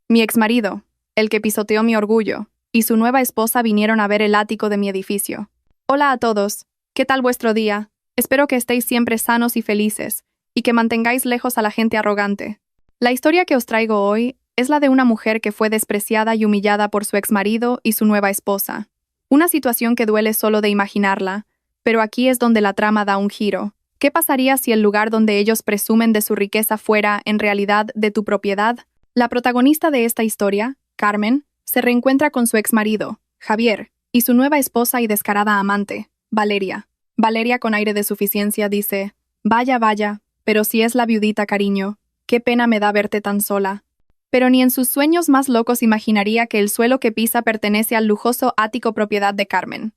Mi exmarido, el que pisoteó mi orgullo, y su nueva esposa vinieron a ver el ático de mi edificio. Hola a todos. ¿Qué tal vuestro día? Espero que estéis siempre sanos y felices, y que mantengáis lejos a la gente arrogante. La historia que os traigo hoy es la de una mujer que fue despreciada y humillada por su exmarido y su nueva esposa. Una situación que duele solo de imaginarla, pero aquí es donde la trama da un giro. ¿Qué pasaría si el lugar donde ellos presumen de su riqueza fuera, en realidad, de tu propiedad? La protagonista de esta historia, Carmen, se reencuentra con su exmarido, Javier, y su nueva esposa y descarada amante, Valeria. Valeria, con aire de suficiencia, dice: Vaya, vaya, pero si es la viudita, cariño, qué pena me da verte tan sola. Pero ni en sus sueños más locos imaginaría que el suelo que pisa pertenece al lujoso ático propiedad de Carmen.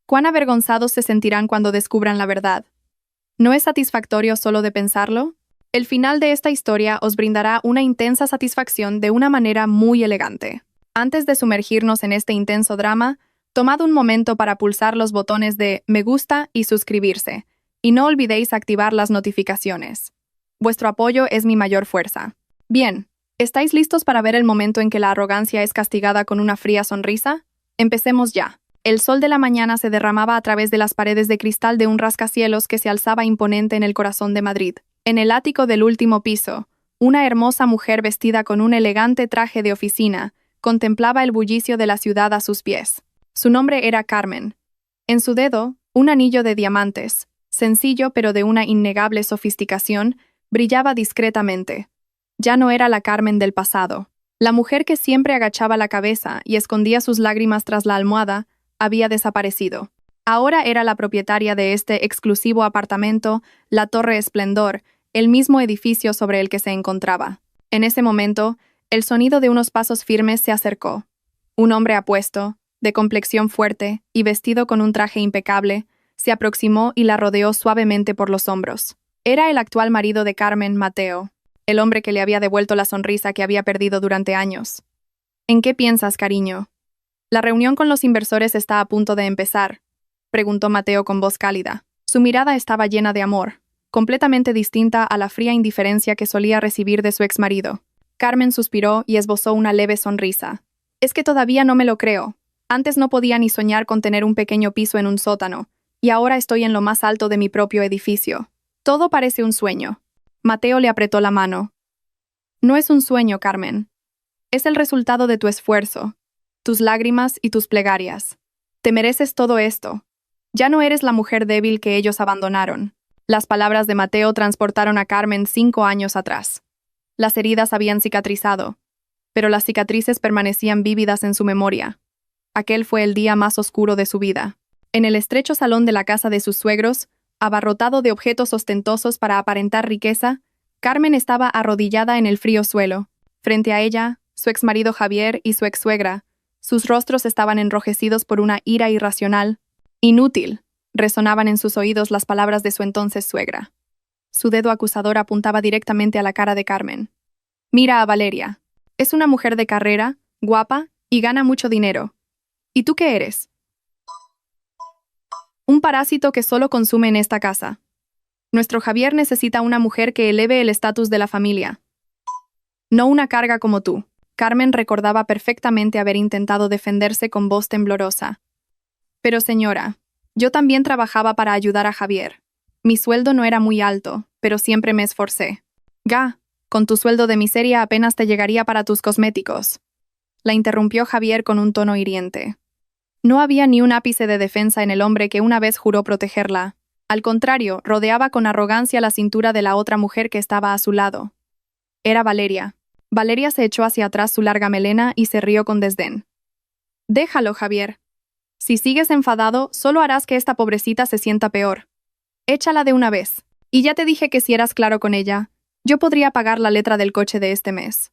Cuán avergonzados se sentirán cuando descubran la verdad. ¿No es satisfactorio solo de pensarlo? El final de esta historia os brindará una intensa satisfacción de una manera muy elegante. Antes de sumergirnos en este intenso drama, tomad un momento para pulsar los botones de me gusta y suscribirse, y no olvidéis activar las notificaciones. Vuestro apoyo es mi mayor fuerza. Bien, ¿estáis listos para ver el momento en que la arrogancia es castigada con una fría sonrisa? Empecemos ya. El sol de la mañana se derramaba a través de las paredes de cristal de un rascacielos que se alzaba imponente en el corazón de Madrid. En el ático del último piso, una hermosa mujer vestida con un elegante traje de oficina contemplaba el bullicio de la ciudad a sus pies. Su nombre era Carmen. En su dedo, un anillo de diamantes, sencillo pero de una innegable sofisticación, brillaba discretamente. Ya no era la Carmen del pasado. La mujer que siempre agachaba la cabeza y escondía sus lágrimas tras la almohada había desaparecido. Ahora era la propietaria de este exclusivo apartamento, la Torre Esplendor, el mismo edificio sobre el que se encontraba. En ese momento, el sonido de unos pasos firmes se acercó. Un hombre apuesto, de complexión fuerte y vestido con un traje impecable, se aproximó y la rodeó suavemente por los hombros. Era el actual marido de Carmen, Mateo, el hombre que le había devuelto la sonrisa que había perdido durante años. ¿En qué piensas, cariño? La reunión con los inversores está a punto de empezar, preguntó Mateo con voz cálida. Su mirada estaba llena de amor, completamente distinta a la fría indiferencia que solía recibir de su exmarido. Carmen suspiró y esbozó una leve sonrisa. Es que todavía no me lo creo. Antes no podía ni soñar con tener un pequeño piso en un sótano, y ahora estoy en lo más alto de mi propio edificio. Todo parece un sueño. Mateo le apretó la mano. No es un sueño, Carmen. Es el resultado de tu esfuerzo, tus lágrimas y tus plegarias. Te mereces todo esto. Ya no eres la mujer débil que ellos abandonaron. Las palabras de Mateo transportaron a Carmen 5 años atrás. Las heridas habían cicatrizado, pero las cicatrices permanecían vívidas en su memoria. Aquel fue el día más oscuro de su vida. En el estrecho salón de la casa de sus suegros, abarrotado de objetos ostentosos para aparentar riqueza, Carmen estaba arrodillada en el frío suelo. Frente a ella, su exmarido Javier y su exsuegra. Sus rostros estaban enrojecidos por una ira irracional. Inútil, resonaban en sus oídos las palabras de su entonces suegra. Su dedo acusador apuntaba directamente a la cara de Carmen. Mira a Valeria. Es una mujer de carrera, guapa y gana mucho dinero. ¿Y tú qué eres? Un parásito que solo consume en esta casa. Nuestro Javier necesita una mujer que eleve el estatus de la familia. No una carga como tú. Carmen recordaba perfectamente haber intentado defenderse con voz temblorosa. Pero señora, yo también trabajaba para ayudar a Javier. Mi sueldo no era muy alto, pero siempre me esforcé. Con tu sueldo de miseria apenas te llegaría para tus cosméticos. La interrumpió Javier con un tono hiriente. No había ni un ápice de defensa en el hombre que una vez juró protegerla. Al contrario, rodeaba con arrogancia la cintura de la otra mujer que estaba a su lado. Era Valeria. Valeria se echó hacia atrás su larga melena y se rió con desdén. Déjalo, Javier. Si sigues enfadado, solo harás que esta pobrecita se sienta peor. Échala de una vez. Y ya te dije que si eras claro con ella, yo podría pagar la letra del coche de este mes.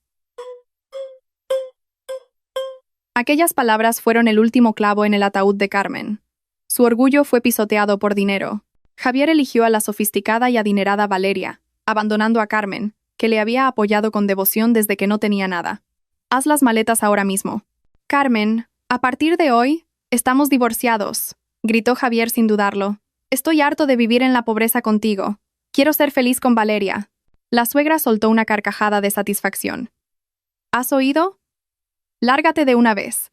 Aquellas palabras fueron el último clavo en el ataúd de Carmen. Su orgullo fue pisoteado por dinero. Javier eligió a la sofisticada y adinerada Valeria, abandonando a Carmen, que le había apoyado con devoción desde que no tenía nada. Haz las maletas ahora mismo. Carmen, a partir de hoy, estamos divorciados, gritó Javier sin dudarlo. Estoy harto de vivir en la pobreza contigo. Quiero ser feliz con Valeria. La suegra soltó una carcajada de satisfacción. ¿Has oído? Lárgate de una vez.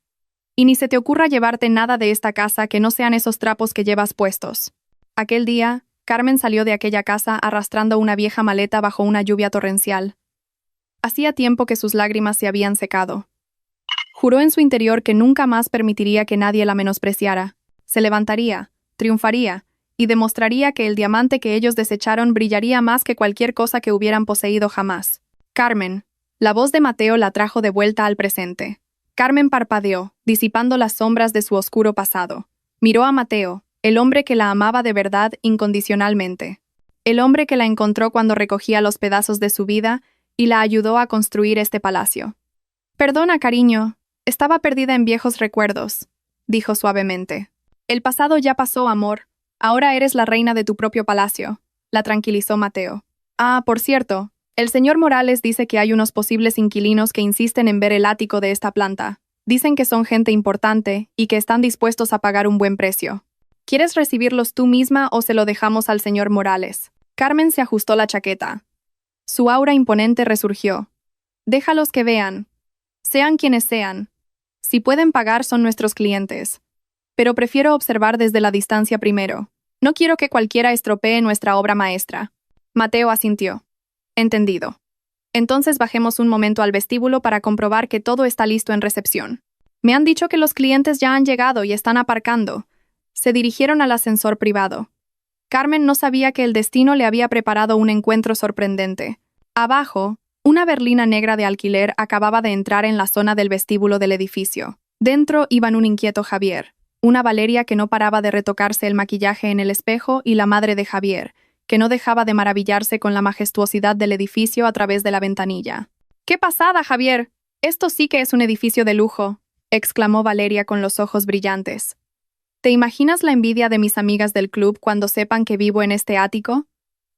Y ni se te ocurra llevarte nada de esta casa que no sean esos trapos que llevas puestos. Aquel día, Carmen salió de aquella casa arrastrando una vieja maleta bajo una lluvia torrencial. Hacía tiempo que sus lágrimas se habían secado. Juró en su interior que nunca más permitiría que nadie la menospreciara. Se levantaría, triunfaría, y demostraría que el diamante que ellos desecharon brillaría más que cualquier cosa que hubieran poseído jamás. Carmen. La voz de Mateo la trajo de vuelta al presente. Carmen parpadeó, disipando las sombras de su oscuro pasado. Miró a Mateo, el hombre que la amaba de verdad incondicionalmente. El hombre que la encontró cuando recogía los pedazos de su vida y la ayudó a construir este palacio. «Perdona, cariño, estaba perdida en viejos recuerdos», dijo suavemente. «El pasado ya pasó, amor. Ahora eres la reina de tu propio palacio», la tranquilizó Mateo. «Ah, por cierto, el señor Morales dice que hay unos posibles inquilinos que insisten en ver el ático de esta planta. Dicen que son gente importante y que están dispuestos a pagar un buen precio. ¿Quieres recibirlos tú misma o se lo dejamos al señor Morales?» Carmen se ajustó la chaqueta. Su aura imponente resurgió. «Déjalos que vean. Sean quienes sean. Si pueden pagar son nuestros clientes. Pero prefiero observar desde la distancia primero. No quiero que cualquiera estropee nuestra obra maestra». Mateo asintió. «Entendido. Entonces bajemos un momento al vestíbulo para comprobar que todo está listo en recepción. Me han dicho que los clientes ya han llegado y están aparcando». Se dirigieron al ascensor privado. Carmen no sabía que el destino le había preparado un encuentro sorprendente. Abajo, una berlina negra de alquiler acababa de entrar en la zona del vestíbulo del edificio. Dentro iban un inquieto Javier, una Valeria que no paraba de retocarse el maquillaje en el espejo y la madre de Javier, que no dejaba de maravillarse con la majestuosidad del edificio a través de la ventanilla. «¡Qué pasada, Javier! Esto sí que es un edificio de lujo», exclamó Valeria con los ojos brillantes. «¿Te imaginas la envidia de mis amigas del club cuando sepan que vivo en este ático?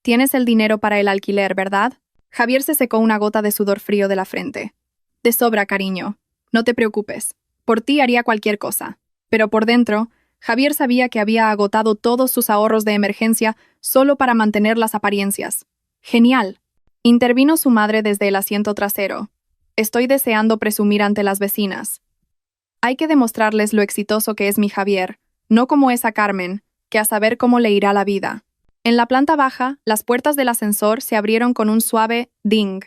Tienes el dinero para el alquiler, ¿verdad?» Javier se secó una gota de sudor frío de la frente. «De sobra, cariño. No te preocupes. Por ti haría cualquier cosa». Pero por dentro, Javier sabía que había agotado todos sus ahorros de emergencia solo para mantener las apariencias. «Genial», intervino su madre desde el asiento trasero. «Estoy deseando presumir ante las vecinas. Hay que demostrarles lo exitoso que es mi Javier, no como esa Carmen, que a saber cómo le irá la vida». En la planta baja, las puertas del ascensor se abrieron con un suave ding.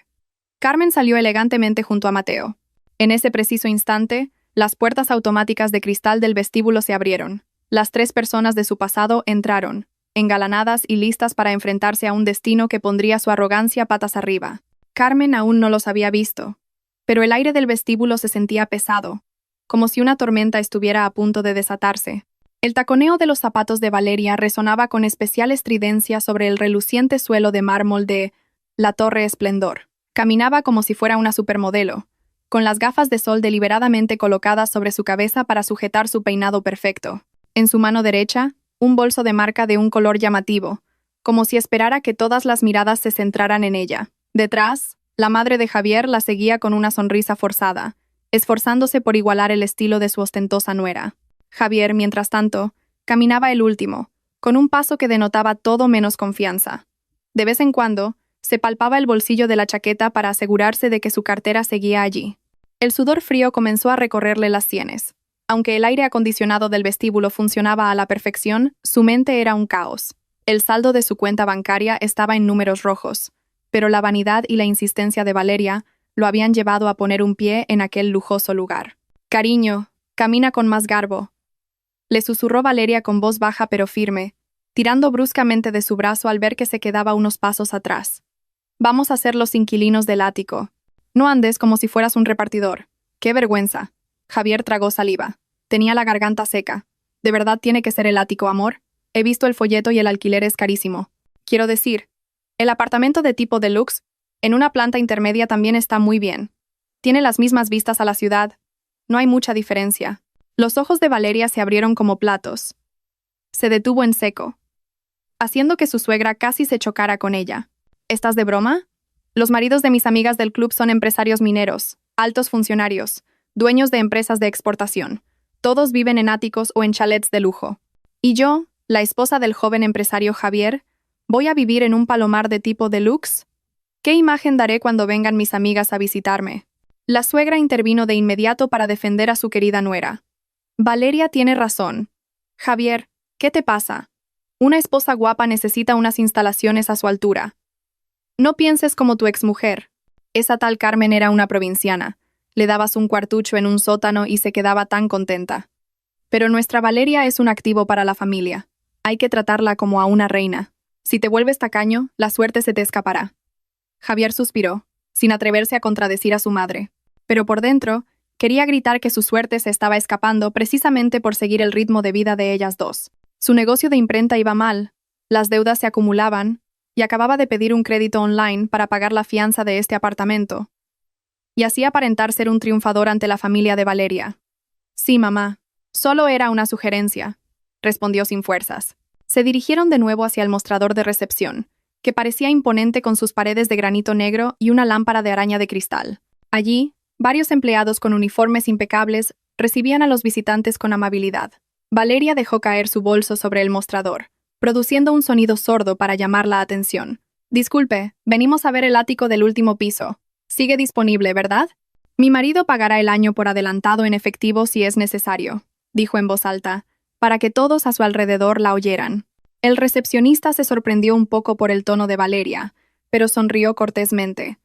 Carmen salió elegantemente junto a Mateo. En ese preciso instante, las puertas automáticas de cristal del vestíbulo se abrieron. Las 3 personas de su pasado entraron, engalanadas y listas para enfrentarse a un destino que pondría su arrogancia patas arriba. Carmen aún no los había visto, pero el aire del vestíbulo se sentía pesado, como si una tormenta estuviera a punto de desatarse. El taconeo de los zapatos de Valeria resonaba con especial estridencia sobre el reluciente suelo de mármol de la Torre Esplendor. Caminaba como si fuera una supermodelo, con las gafas de sol deliberadamente colocadas sobre su cabeza para sujetar su peinado perfecto. En su mano derecha, un bolso de marca de un color llamativo, como si esperara que todas las miradas se centraran en ella. Detrás, la madre de Javier la seguía con una sonrisa forzada, esforzándose por igualar el estilo de su ostentosa nuera. Javier, mientras tanto, caminaba el último, con un paso que denotaba todo menos confianza. De vez en cuando, se palpaba el bolsillo de la chaqueta para asegurarse de que su cartera seguía allí. El sudor frío comenzó a recorrerle las sienes. Aunque el aire acondicionado del vestíbulo funcionaba a la perfección, su mente era un caos. El saldo de su cuenta bancaria estaba en números rojos, pero la vanidad y la insistencia de Valeria lo habían llevado a poner un pie en aquel lujoso lugar. «Cariño, camina con más garbo», le susurró Valeria con voz baja pero firme, tirando bruscamente de su brazo al ver que se quedaba unos pasos atrás. «Vamos a ser los inquilinos del ático. No andes como si fueras un repartidor. ¡Qué vergüenza!». Javier tragó saliva. Tenía la garganta seca. «¿De verdad tiene que ser el ático, amor? He visto el folleto y el alquiler es carísimo. Quiero decir, el apartamento de tipo deluxe, en una planta intermedia también está muy bien. Tiene las mismas vistas a la ciudad. No hay mucha diferencia». Los ojos de Valeria se abrieron como platos. Se detuvo en seco, haciendo que su suegra casi se chocara con ella. «¿Estás de broma? Los maridos de mis amigas del club son empresarios mineros, altos funcionarios, dueños de empresas de exportación. Todos viven en áticos o en chalets de lujo. Y yo, la esposa del joven empresario Javier, ¿voy a vivir en un palomar de tipo deluxe? ¿Qué imagen daré cuando vengan mis amigas a visitarme?». La suegra intervino de inmediato para defender a su querida nuera. Valeria tiene razón. Javier, ¿qué te pasa? Una esposa guapa necesita unas instalaciones a su altura. No pienses como tu exmujer. Esa tal Carmen era una provinciana. Le dabas un cuartucho en un sótano y se quedaba tan contenta. Pero nuestra Valeria es un activo para la familia. Hay que tratarla como a una reina. Si te vuelves tacaño, la suerte se te escapará. Javier suspiró, sin atreverse a contradecir a su madre. Pero por dentro, quería gritar que su suerte se estaba escapando precisamente por seguir el ritmo de vida de ellas dos. Su negocio de imprenta iba mal, las deudas se acumulaban, y acababa de pedir un crédito online para pagar la fianza de este apartamento. Y así aparentar ser un triunfador ante la familia de Valeria. Sí, mamá. Solo era una sugerencia, respondió sin fuerzas. Se dirigieron de nuevo hacia el mostrador de recepción, que parecía imponente con sus paredes de granito negro y una lámpara de araña de cristal. Allí, varios empleados con uniformes impecables recibían a los visitantes con amabilidad. Valeria dejó caer su bolso sobre el mostrador, produciendo un sonido sordo para llamar la atención. Disculpe, venimos a ver el ático del último piso. Sigue disponible, ¿verdad? Mi marido pagará el año por adelantado en efectivo si es necesario, dijo en voz alta, para que todos a su alrededor la oyeran. El recepcionista se sorprendió un poco por el tono de Valeria, pero sonrió cortésmente.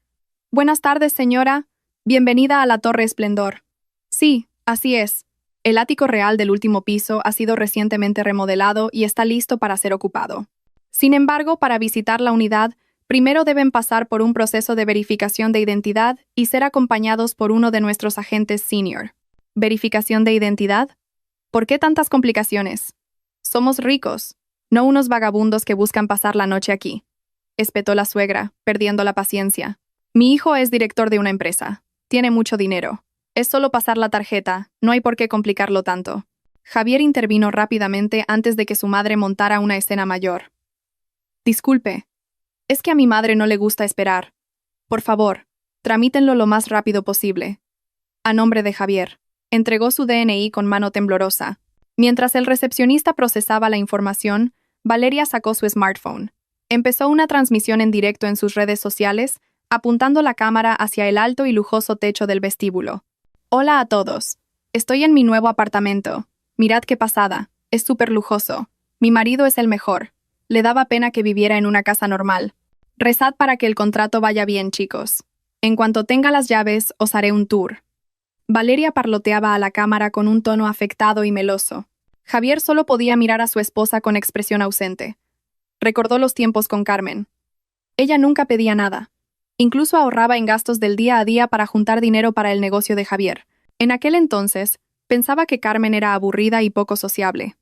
Buenas tardes, señora. Bienvenida a la Torre Esplendor. Sí, así es. El ático real del último piso ha sido recientemente remodelado y está listo para ser ocupado. Sin embargo, para visitar la unidad, primero deben pasar por un proceso de verificación de identidad y ser acompañados por uno de nuestros agentes senior. ¿Verificación de identidad? ¿Por qué tantas complicaciones? Somos ricos, no unos vagabundos que buscan pasar la noche aquí, espetó la suegra, perdiendo la paciencia. Mi hijo es director de una empresa. Tiene mucho dinero. Es solo pasar la tarjeta, no hay por qué complicarlo tanto. Javier intervino rápidamente antes de que su madre montara una escena mayor. Disculpe. Es que a mi madre no le gusta esperar. Por favor, tramítenlo lo más rápido posible. A nombre de Javier. Entregó su DNI con mano temblorosa. Mientras el recepcionista procesaba la información, Valeria sacó su smartphone. Empezó una transmisión en directo en sus redes sociales, apuntando la cámara hacia el alto y lujoso techo del vestíbulo. Hola a todos. Estoy en mi nuevo apartamento. Mirad qué pasada. Es súper lujoso. Mi marido es el mejor. Le daba pena que viviera en una casa normal. Rezad para que el contrato vaya bien, chicos. En cuanto tenga las llaves, os haré un tour. Valeria parloteaba a la cámara con un tono afectado y meloso. Javier solo podía mirar a su esposa con expresión ausente. Recordó los tiempos con Carmen. Ella nunca pedía nada. Incluso ahorraba en gastos del día a día para juntar dinero para el negocio de Javier. En aquel entonces, pensaba que Carmen era aburrida y poco sociable.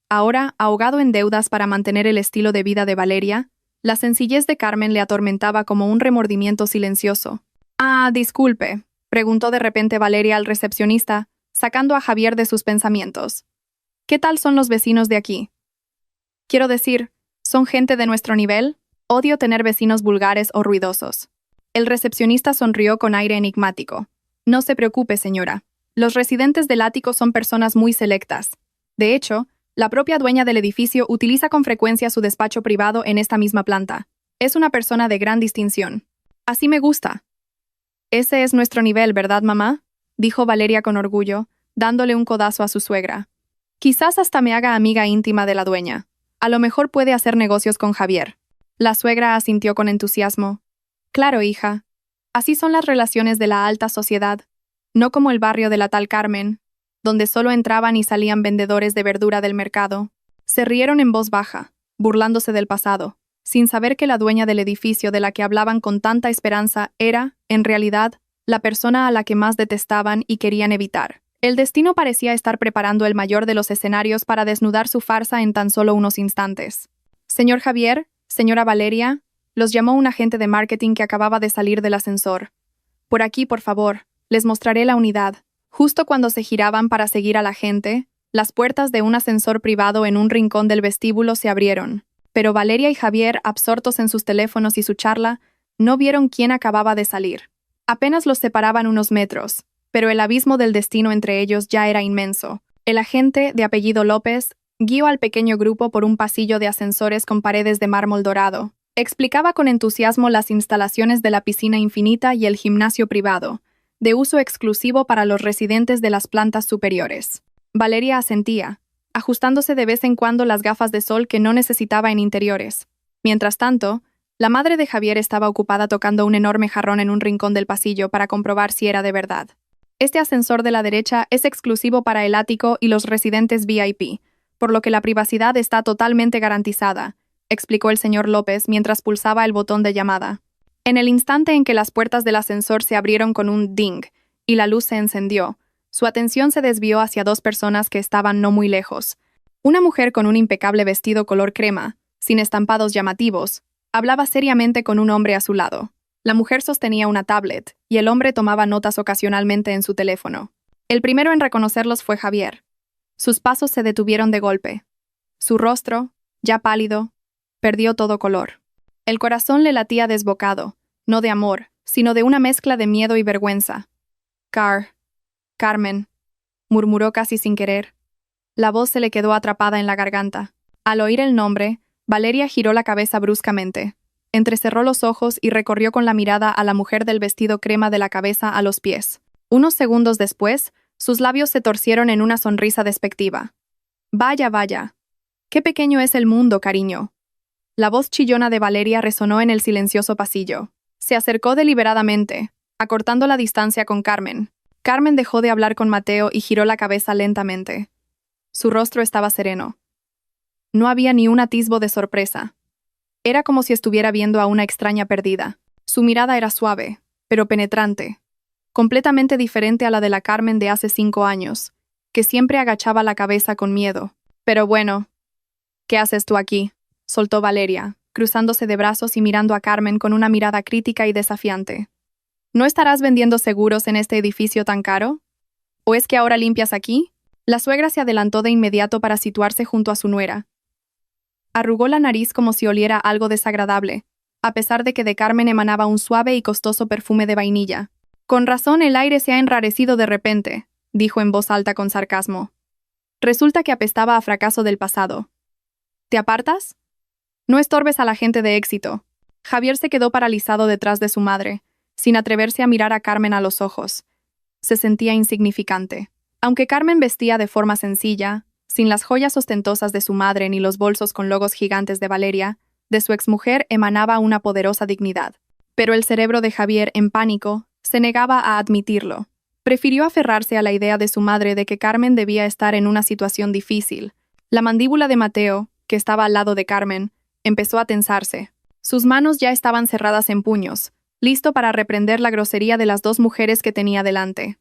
Ahora, ahogado en deudas para mantener el estilo de vida de Valeria, la sencillez de Carmen le atormentaba como un remordimiento silencioso. Ah, disculpe, preguntó de repente Valeria al recepcionista, sacando a Javier de sus pensamientos. ¿Qué tal son los vecinos de aquí? Quiero decir, ¿son gente de nuestro nivel? Odio tener vecinos vulgares o ruidosos. El recepcionista sonrió con aire enigmático. No se preocupe, señora. Los residentes del ático son personas muy selectas. De hecho, la propia dueña del edificio utiliza con frecuencia su despacho privado en esta misma planta. Es una persona de gran distinción. Así me gusta. Ese es nuestro nivel, ¿verdad, mamá? Dijo Valeria con orgullo, dándole un codazo a su suegra. Quizás hasta me haga amiga íntima de la dueña. A lo mejor puede hacer negocios con Javier. La suegra asintió con entusiasmo. Claro, hija. Así son las relaciones de la alta sociedad, no como el barrio de la tal Carmen, donde solo entraban y salían vendedores de verdura del mercado. Se rieron en voz baja, burlándose del pasado, sin saber que la dueña del edificio de la que hablaban con tanta esperanza era, en realidad, la persona a la que más detestaban y querían evitar. El destino parecía estar preparando el mayor de los escenarios para desnudar su farsa en tan solo unos instantes. Señor Javier, señora Valeria, los llamó un agente de marketing que acababa de salir del ascensor. Por aquí, por favor, les mostraré la unidad. Justo cuando se giraban para seguir a la gente, las puertas de un ascensor privado en un rincón del vestíbulo se abrieron. Pero Valeria y Javier, absortos en sus teléfonos y su charla, no vieron quién acababa de salir. Apenas los separaban unos metros, pero el abismo del destino entre ellos ya era inmenso. El agente, de apellido López, guió al pequeño grupo por un pasillo de ascensores con paredes de mármol dorado. Explicaba con entusiasmo las instalaciones de la piscina infinita y el gimnasio privado, de uso exclusivo para los residentes de las plantas superiores. Valeria asentía, ajustándose de vez en cuando las gafas de sol que no necesitaba en interiores. Mientras tanto, la madre de Javier estaba ocupada tocando un enorme jarrón en un rincón del pasillo para comprobar si era de verdad. Este ascensor de la derecha es exclusivo para el ático y los residentes VIP, por lo que la privacidad está totalmente garantizada, explicó el señor López mientras pulsaba el botón de llamada. En el instante en que las puertas del ascensor se abrieron con un ding y la luz se encendió, su atención se desvió hacia dos personas que estaban no muy lejos. Una mujer con un impecable vestido color crema, sin estampados llamativos, hablaba seriamente con un hombre a su lado. La mujer sostenía una tablet y el hombre tomaba notas ocasionalmente en su teléfono. El primero en reconocerlos fue Javier. Sus pasos se detuvieron de golpe. Su rostro, ya pálido, perdió todo color. El corazón le latía desbocado, no de amor, sino de una mezcla de miedo y vergüenza. Carmen, murmuró casi sin querer. La voz se le quedó atrapada en la garganta. Al oír el nombre, Valeria giró la cabeza bruscamente. Entrecerró los ojos y recorrió con la mirada a la mujer del vestido crema de la cabeza a los pies. Unos segundos después, sus labios se torcieron en una sonrisa despectiva. Vaya, vaya. Qué pequeño es el mundo, cariño. La voz chillona de Valeria resonó en el silencioso pasillo. Se acercó deliberadamente, acortando la distancia con Carmen. Carmen dejó de hablar con Mateo y giró la cabeza lentamente. Su rostro estaba sereno. No había ni un atisbo de sorpresa. Era como si estuviera viendo a una extraña perdida. Su mirada era suave, pero penetrante, completamente diferente a la de la Carmen de hace 5 años, que siempre agachaba la cabeza con miedo. Pero bueno, ¿qué haces tú aquí?, soltó Valeria, cruzándose de brazos y mirando a Carmen con una mirada crítica y desafiante. ¿No estarás vendiendo seguros en este edificio tan caro? ¿O es que ahora limpias aquí? La suegra se adelantó de inmediato para situarse junto a su nuera. Arrugó la nariz como si oliera algo desagradable, a pesar de que de Carmen emanaba un suave y costoso perfume de vainilla. Con razón el aire se ha enrarecido de repente, dijo en voz alta con sarcasmo. Resulta que apestaba a fracaso del pasado. ¿Te apartas? No estorbes a la gente de éxito. Javier se quedó paralizado detrás de su madre, sin atreverse a mirar a Carmen a los ojos. Se sentía insignificante. Aunque Carmen vestía de forma sencilla, sin las joyas ostentosas de su madre ni los bolsos con logos gigantes de Valeria, de su exmujer emanaba una poderosa dignidad. Pero el cerebro de Javier, en pánico, se negaba a admitirlo. Prefirió aferrarse a la idea de su madre de que Carmen debía estar en una situación difícil. La mandíbula de Mateo, que estaba al lado de Carmen, empezó a tensarse. Sus manos ya estaban cerradas en puños, listo para reprender la grosería de las dos mujeres que tenía delante.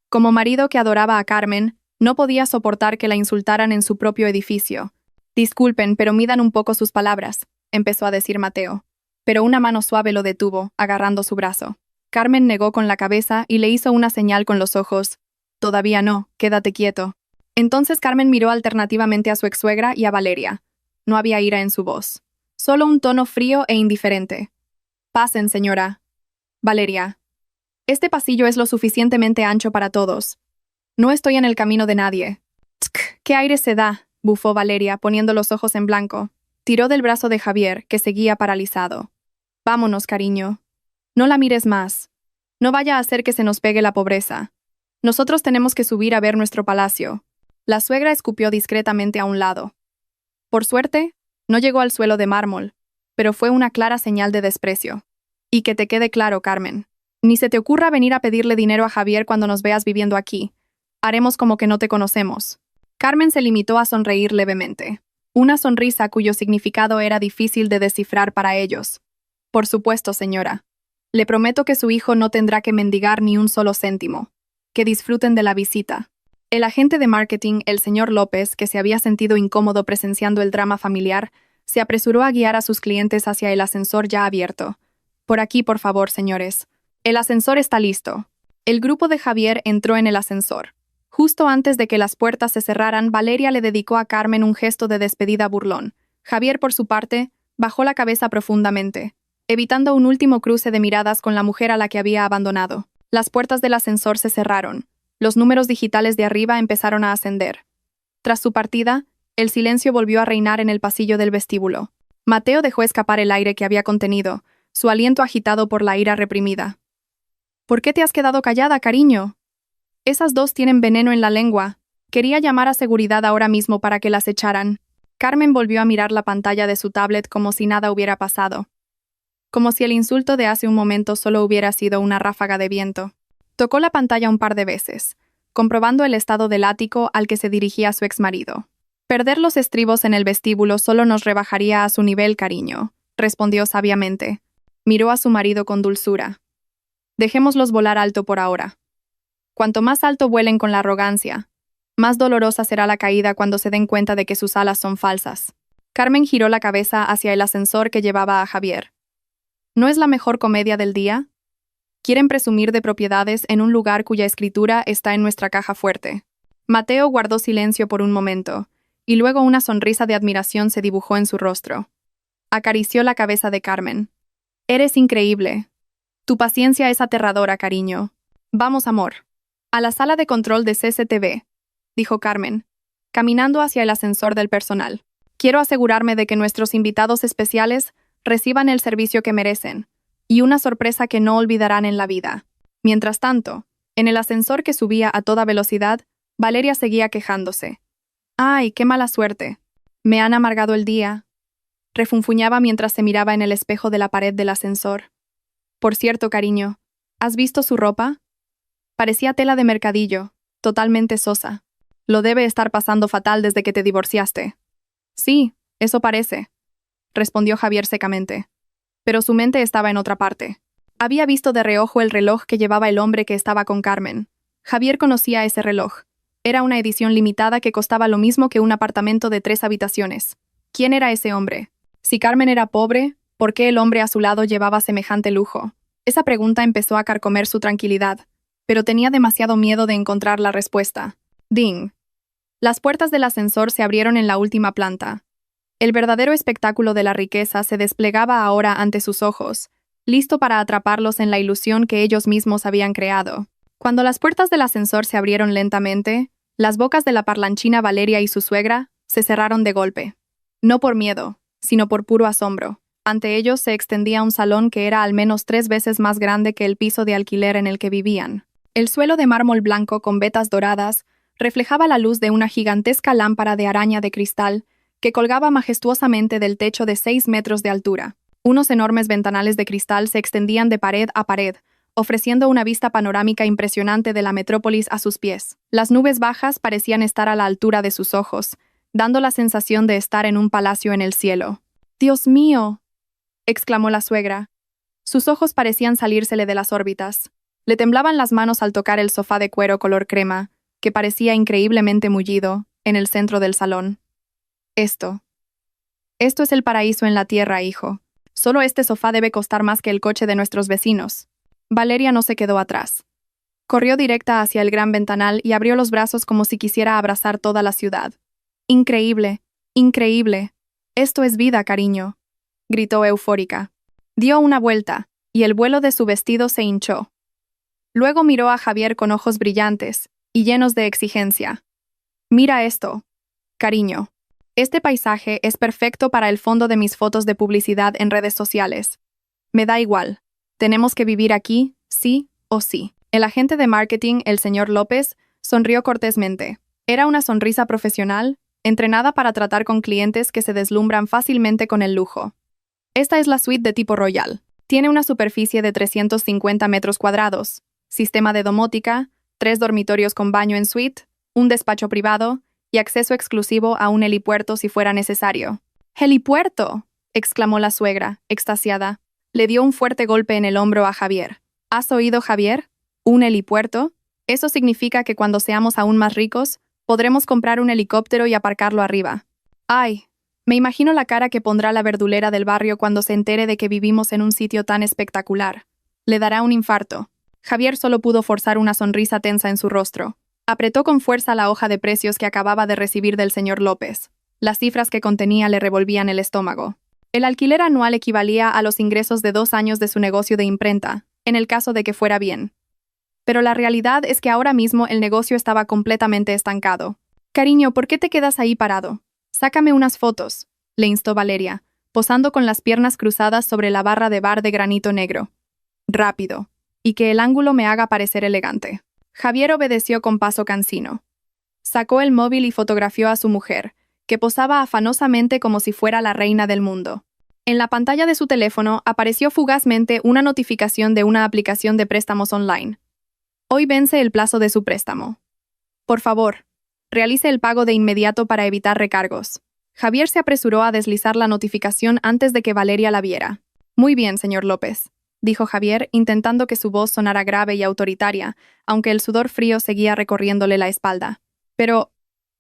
Como marido que adoraba a Carmen, no podía soportar que la insultaran en su propio edificio. Disculpen, pero midan un poco sus palabras, empezó a decir Mateo. Pero una mano suave lo detuvo, agarrando su brazo. Carmen negó con la cabeza y le hizo una señal con los ojos. Todavía no, quédate quieto. Entonces Carmen miró alternativamente a su exsuegra y a Valeria. No había ira en su voz. Solo un tono frío e indiferente. Pasen, señora. Valeria. Este pasillo es lo suficientemente ancho para todos. No estoy en el camino de nadie. Tsk, ¿qué aire se da?, bufó Valeria, poniendo los ojos en blanco. Tiró del brazo de Javier, que seguía paralizado. Vámonos, cariño. No la mires más. No vaya a hacer que se nos pegue la pobreza. Nosotros tenemos que subir a ver nuestro palacio. La suegra escupió discretamente a un lado. Por suerte, no llegó al suelo de mármol, pero fue una clara señal de desprecio. Y que te quede claro, Carmen. Ni se te ocurra venir a pedirle dinero a Javier cuando nos veas viviendo aquí. Haremos como que no te conocemos. Carmen se limitó a sonreír levemente. Una sonrisa cuyo significado era difícil de descifrar para ellos. Por supuesto, señora. Le prometo que su hijo no tendrá que mendigar ni un solo céntimo. Que disfruten de la visita. El agente de marketing, el señor López, que se había sentido incómodo presenciando el drama familiar, se apresuró a guiar a sus clientes hacia el ascensor ya abierto. Por aquí, por favor, señores. El ascensor está listo. El grupo de Javier entró en el ascensor. Justo antes de que las puertas se cerraran, Valeria le dedicó a Carmen un gesto de despedida burlón. Javier, por su parte, bajó la cabeza profundamente, evitando un último cruce de miradas con la mujer a la que había abandonado. Las puertas del ascensor se cerraron. Los números digitales de arriba empezaron a ascender. Tras su partida, el silencio volvió a reinar en el pasillo del vestíbulo. Mateo dejó escapar el aire que había contenido, su aliento agitado por la ira reprimida. ¿Por qué te has quedado callada, cariño? Esas dos tienen veneno en la lengua. Quería llamar a seguridad ahora mismo para que las echaran. Carmen volvió a mirar la pantalla de su tablet como si nada hubiera pasado. Como si el insulto de hace un momento solo hubiera sido una ráfaga de viento. Tocó la pantalla un par de veces, comprobando el estado del ático al que se dirigía su exmarido. Perder los estribos en el vestíbulo solo nos rebajaría a su nivel, cariño, respondió sabiamente. Miró a su marido con dulzura. Dejémoslos volar alto por ahora. Cuanto más alto vuelen con la arrogancia, más dolorosa será la caída cuando se den cuenta de que sus alas son falsas. Carmen giró la cabeza hacia el ascensor que llevaba a Javier. ¿No es la mejor comedia del día? Quieren presumir de propiedades en un lugar cuya escritura está en nuestra caja fuerte. Mateo guardó silencio por un momento, y luego una sonrisa de admiración se dibujó en su rostro. Acarició la cabeza de Carmen. Eres increíble. Tu paciencia es aterradora, cariño. Vamos, amor. A la sala de control de CCTV, dijo Carmen, caminando hacia el ascensor del personal. Quiero asegurarme de que nuestros invitados especiales reciban el servicio que merecen, y una sorpresa que no olvidarán en la vida. Mientras tanto, en el ascensor que subía a toda velocidad, Valeria seguía quejándose. ¡Ay, qué mala suerte! Me han amargado el día. Refunfuñaba mientras se miraba en el espejo de la pared del ascensor. Por cierto, cariño, ¿has visto su ropa? Parecía tela de mercadillo, totalmente sosa. Lo debe estar pasando fatal desde que te divorciaste. Sí, eso parece, respondió Javier secamente. Pero su mente estaba en otra parte. Había visto de reojo el reloj que llevaba el hombre que estaba con Carmen. Javier conocía ese reloj. Era una edición limitada que costaba lo mismo que un apartamento de 3 habitaciones. ¿Quién era ese hombre? Si Carmen era pobre, ¿por qué el hombre a su lado llevaba semejante lujo? Esa pregunta empezó a carcomer su tranquilidad, pero tenía demasiado miedo de encontrar la respuesta. ¡Ding! Las puertas del ascensor se abrieron en la última planta. El verdadero espectáculo de la riqueza se desplegaba ahora ante sus ojos, listo para atraparlos en la ilusión que ellos mismos habían creado. Cuando las puertas del ascensor se abrieron lentamente, las bocas de la parlanchina Valeria y su suegra se cerraron de golpe. No por miedo, sino por puro asombro. Ante ellos se extendía un salón que era al menos 3 veces más grande que el piso de alquiler en el que vivían. El suelo de mármol blanco con vetas doradas reflejaba la luz de una gigantesca lámpara de araña de cristal que colgaba majestuosamente del techo de 6 metros de altura. Unos enormes ventanales de cristal se extendían de pared a pared, ofreciendo una vista panorámica impresionante de la metrópolis a sus pies. Las nubes bajas parecían estar a la altura de sus ojos, dando la sensación de estar en un palacio en el cielo. «¡Dios mío!», exclamó la suegra. Sus ojos parecían salírsele de las órbitas. Le temblaban las manos al tocar el sofá de cuero color crema, que parecía increíblemente mullido, en el centro del salón. Esto es el paraíso en la tierra, hijo. Solo este sofá debe costar más que el coche de nuestros vecinos. Valeria no se quedó atrás. Corrió directa hacia el gran ventanal y abrió los brazos como si quisiera abrazar toda la ciudad. «Increíble, increíble. Esto es vida, cariño», gritó eufórica. Dio una vuelta, y el vuelo de su vestido se hinchó. Luego miró a Javier con ojos brillantes y llenos de exigencia. «Mira esto, cariño. Este paisaje es perfecto para el fondo de mis fotos de publicidad en redes sociales. Me da igual. Tenemos que vivir aquí, sí o sí». El agente de marketing, el señor López, sonrió cortésmente. Era una sonrisa profesional, entrenada para tratar con clientes que se deslumbran fácilmente con el lujo. Esta es la suite de tipo royal. Tiene una superficie de 350 metros cuadrados, sistema de domótica, 3 dormitorios con baño en suite, un despacho privado y acceso exclusivo a un helipuerto si fuera necesario. «¡Helipuerto!», exclamó la suegra, extasiada. Le dio un fuerte golpe en el hombro a Javier. «¿Has oído, Javier? ¿Un helipuerto? Eso significa que cuando seamos aún más ricos, podremos comprar un helicóptero y aparcarlo arriba. Ay, me imagino la cara que pondrá la verdulera del barrio cuando se entere de que vivimos en un sitio tan espectacular. Le dará un infarto». Javier solo pudo forzar una sonrisa tensa en su rostro. Apretó con fuerza la hoja de precios que acababa de recibir del señor López. Las cifras que contenía le revolvían el estómago. El alquiler anual equivalía a los ingresos de 2 años de su negocio de imprenta, en el caso de que fuera bien. Pero la realidad es que ahora mismo el negocio estaba completamente estancado. «Cariño, ¿por qué te quedas ahí parado? Sácame unas fotos», le instó Valeria, posando con las piernas cruzadas sobre la barra de bar de granito negro. «Rápido». y que el ángulo me haga parecer elegante. Javier obedeció con paso cansino. Sacó el móvil y fotografió a su mujer, que posaba afanosamente como si fuera la reina del mundo. En la pantalla de su teléfono apareció fugazmente una notificación de una aplicación de préstamos online. Hoy vence el plazo de su préstamo. Por favor, realice el pago de inmediato para evitar recargos. Javier se apresuró a deslizar la notificación antes de que Valeria la viera. Muy bien, señor López, dijo Javier, intentando que su voz sonara grave y autoritaria, aunque el sudor frío seguía recorriéndole la espalda. Pero,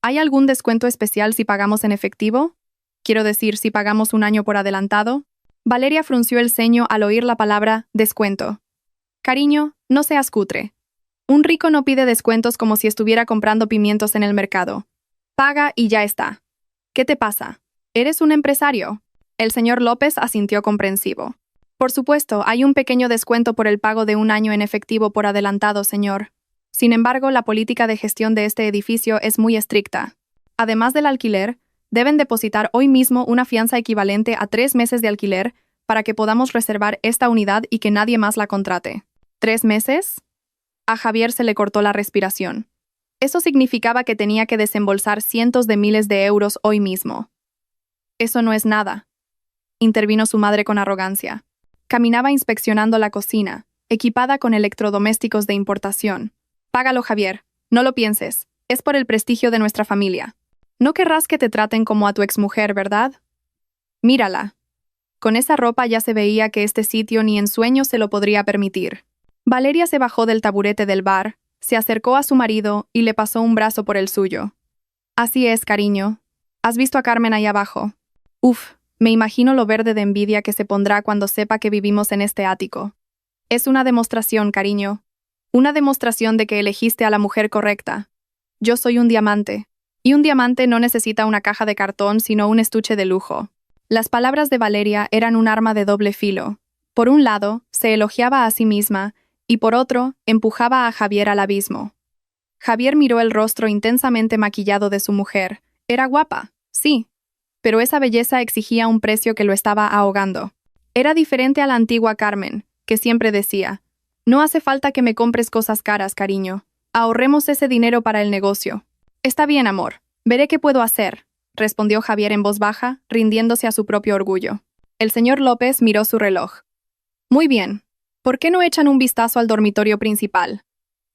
¿hay algún descuento especial si pagamos en efectivo? Quiero decir, si pagamos un año por adelantado. Valeria frunció el ceño al oír la palabra descuento. Cariño, no seas cutre. Un rico no pide descuentos como si estuviera comprando pimientos en el mercado. Paga y ya está. ¿Qué te pasa? ¿Eres un empresario? El señor López asintió comprensivo. Por supuesto, hay un pequeño descuento por el pago de un año en efectivo por adelantado, señor. Sin embargo, la política de gestión de este edificio es muy estricta. Además del alquiler, deben depositar hoy mismo una fianza equivalente a 3 meses de alquiler para que podamos reservar esta unidad y que nadie más la contrate. ¿3 meses? A Javier se le cortó la respiración. Eso significaba que tenía que desembolsar cientos de miles de euros hoy mismo. Eso no es nada, intervino su madre con arrogancia. Caminaba inspeccionando la cocina, equipada con electrodomésticos de importación. Págalo, Javier, no lo pienses, es por el prestigio de nuestra familia. No querrás que te traten como a tu exmujer, ¿verdad? Mírala. Con esa ropa ya se veía que este sitio ni en sueños se lo podría permitir. Valeria se bajó del taburete del bar, se acercó a su marido y le pasó un brazo por el suyo. Así es, cariño. ¿Has visto a Carmen ahí abajo? Uf, me imagino lo verde de envidia que se pondrá cuando sepa que vivimos en este ático. Es una demostración, cariño. Una demostración de que elegiste a la mujer correcta. Yo soy un diamante. Y un diamante no necesita una caja de cartón sino un estuche de lujo. Las palabras de Valeria eran un arma de doble filo. Por un lado, se elogiaba a sí misma, y por otro, empujaba a Javier al abismo. Javier miró el rostro intensamente maquillado de su mujer. Era guapa, sí, pero esa belleza exigía un precio que lo estaba ahogando. Era diferente a la antigua Carmen, que siempre decía, «No hace falta que me compres cosas caras, cariño. Ahorremos ese dinero para el negocio». «Está bien, amor. Veré qué puedo hacer», respondió Javier en voz baja, rindiéndose a su propio orgullo. El señor López miró su reloj. «Muy bien. ¿Por qué no echan un vistazo al dormitorio principal?